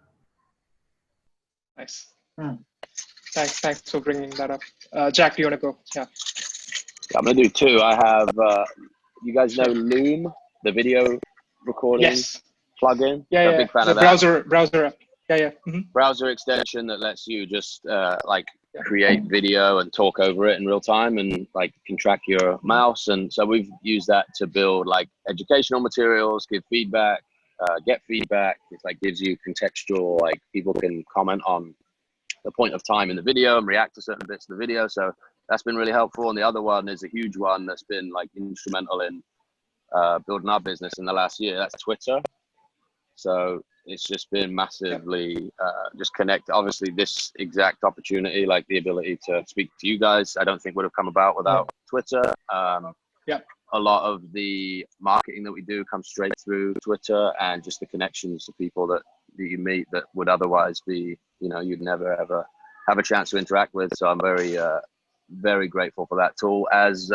Nice. Thanks for bringing that up. Jack, do you want to go? Yeah. I'm gonna do 2. I have. You guys know Loom, the video recording plugin. Yeah, I'm a big fan of that. Browser app. Yeah. Browser extension that lets you just like create video and talk over it in real time, and like can track your mouse. And so we've used that to build like educational materials, give feedback, get feedback. It like gives you contextual, like people can comment on the point of time in the video and react to certain bits of the video. So that's been really helpful. And the other one is a huge one that's been like instrumental in building our business in the last year. That's Twitter. So it's just been massively just connect. Obviously, this exact opportunity, like the ability to speak to you guys, I don't think would have come about without Twitter. A lot of the marketing that we do comes straight through Twitter, and just the connections to people that you meet that would otherwise be, you'd never ever have a chance to interact with. So I'm very, very grateful for that tool. As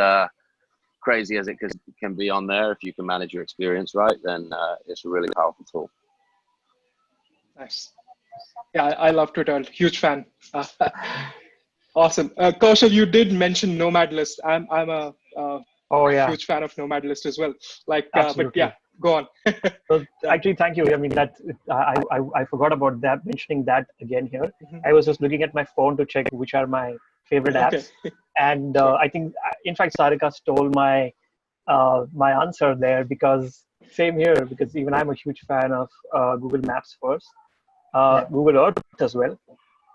crazy as it can be on there, if you can manage your experience right, then it's a really powerful tool. Nice. Yeah, I love Twitter. Huge fan. Awesome. Kaushal, you did mention Nomad List. I'm a huge fan of Nomad List as well. Like, but yeah, go on. So actually, thank you. I mean, that I forgot about that, mentioning that again here. I was just looking at my phone to check which are my favorite apps, and I think, in fact, Sarika stole my my answer there, because same here, because even I'm a huge fan of Google Maps first, Google Earth as well.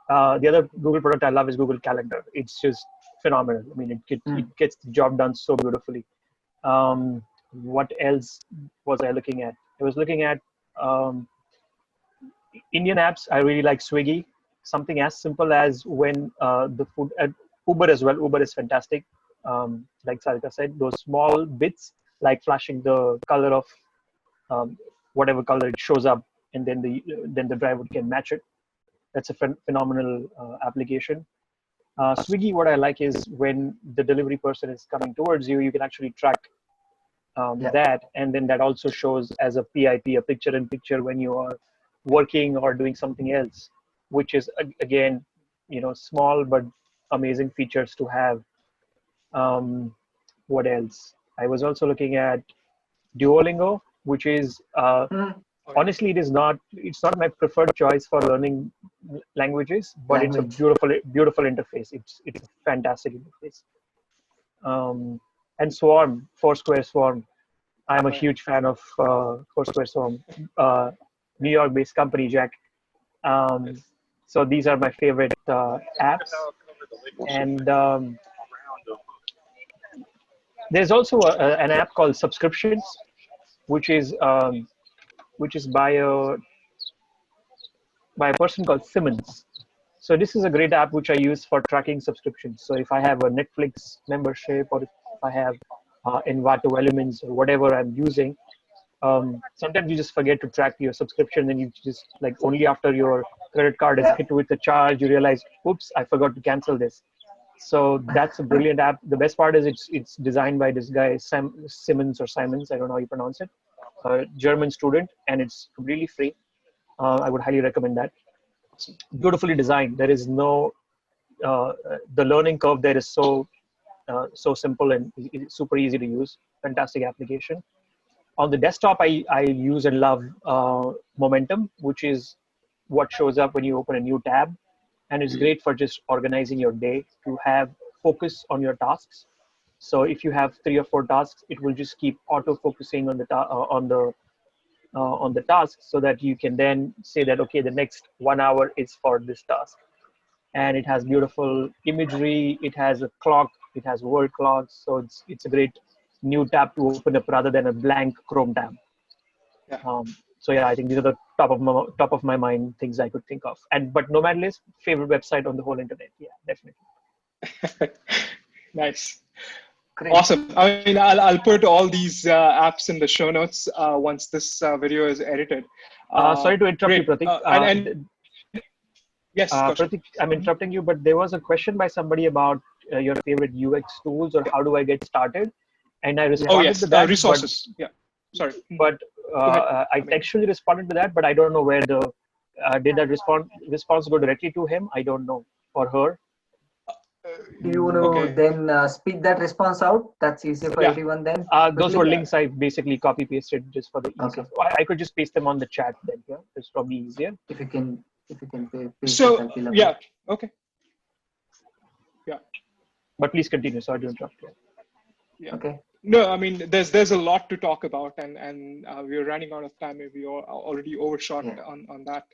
The other Google product I love is Google Calendar. It's just phenomenal. I mean, it gets the job done so beautifully. What else was I looking at? I was looking at Indian apps. I really like Swiggy. Something as simple as when the food at Uber as well. Uber is fantastic. Like Sarika said, those small bits, like flashing the color of whatever color it shows up, and then the driver can match it. That's a phenomenal application. Swiggy, what I like is when the delivery person is coming towards you, you can actually track that, and then that also shows as a PIP, a picture-in-picture, when you are working or doing something else, which is again, small but amazing features to have. What else? I was also looking at Duolingo, which is Honestly, it's not my preferred choice for learning languages, but it's a beautiful interface. It's a fantastic interface. And Swarm, Foursquare Swarm. I'm a huge fan of Foursquare Swarm, New York-based company, Jack. So these are my favorite apps. And there's also an app called Subscriptions, which is by a person called Simmons. So this is a great app which I use for tracking subscriptions. So if I have a Netflix membership, or if I have Envato Elements or whatever I'm using, sometimes you just forget to track your subscription, and you just like only after your credit card is hit with the charge, you realize, oops, I forgot to cancel this. So that's a brilliant app. The best part is it's designed by this guy, Simmons, I don't know how you pronounce it, a German student, and it's completely free. I would highly recommend that. Beautifully designed. There is no, the learning curve there is so simple and it's super easy to use. Fantastic application. On the desktop, I use and love Momentum, which is what shows up when you open a new tab. And it's great for just organizing your day to have focus on your tasks. So if you have 3 or 4 tasks, it will just keep auto-focusing on the task, so that you can then say that, okay, the next 1 hour is for this task. And it has beautiful imagery. It has a clock. It has word clocks. So it's a great new tab to open up rather than a blank Chrome tab. Yeah. So yeah, I think these are the top of my mind things I could think of. But Nomadlist, favorite website on the whole internet. Yeah, definitely. Nice. Great. Awesome. I mean, I'll put all these apps in the show notes once this video is edited. Sorry to interrupt you, Pratik. Yes, Pratik, I'm interrupting you, but there was a question by somebody about your favorite UX tools, or how do I get started? And I responded to that. Resources. Sorry. But I textually responded to that, but I don't know where did that response go directly to him? I don't know, or her. Do you want to then speak that response out? That's easier for everyone then. Those were links I basically copy pasted just for the ease of. I could just paste them on the chat then. Yeah, it's probably easier. If you can paste So yeah, okay. Yeah. But please continue. Sorry to interrupt. Yeah. Okay. No, I mean, there's a lot to talk about, and we're running out of time. We are already overshot on that.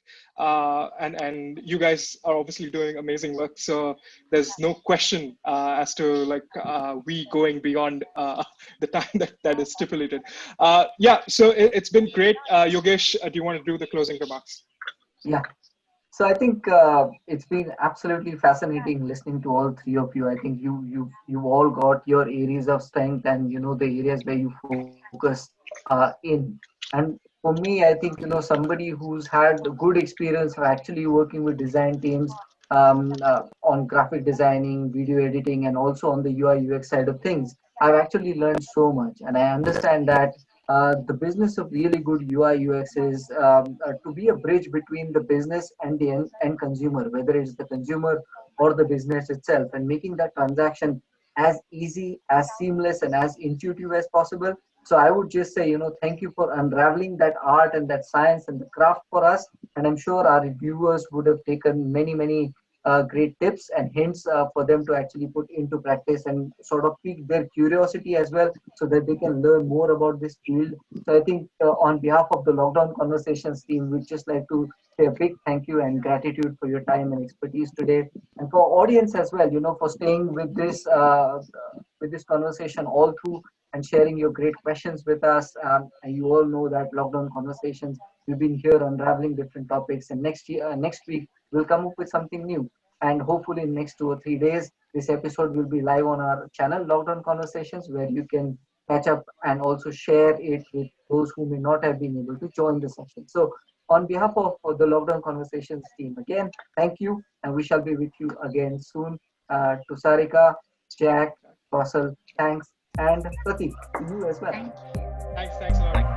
And you guys are obviously doing amazing work. So there's no question as to like we going beyond the time that is stipulated. Yeah. So it's been great. Yogesh, do you want to do the closing remarks? Yeah. So I think it's been absolutely fascinating listening to all 3 of you. I think you've all got your areas of strength, and the areas where you focus in. And for me, I think somebody who's had good experience of actually working with design teams on graphic designing, video editing, and also on the UI UX side of things, I've actually learned so much, and I understand that. The business of really good UI UX is to be a bridge between the business and the end consumer, whether it's the consumer or the business itself, and making that transaction as easy, as seamless, and as intuitive as possible. So I would just say, thank you for unraveling that art and that science and the craft for us. And I'm sure our viewers would have taken many great tips and hints for them to actually put into practice and sort of pique their curiosity as well, so that they can learn more about this field. So I think on behalf of the Lockdown Conversations team, we'd just like to say a big thank you and gratitude for your time and expertise today, and for audience as well, for staying with this conversation all through and sharing your great questions with us. And you all know that Lockdown Conversations, we've been here unraveling different topics, and next week we'll come up with something new. And hopefully in next 2 or 3 days, this episode will be live on our channel, Lockdown Conversations, where you can catch up and also share it with those who may not have been able to join the session. So on behalf of the Lockdown Conversations team, again, thank you, and we shall be with you again soon. To Sarika, Jack, Russell, thanks, and Pratik, to you as well. Thanks a lot.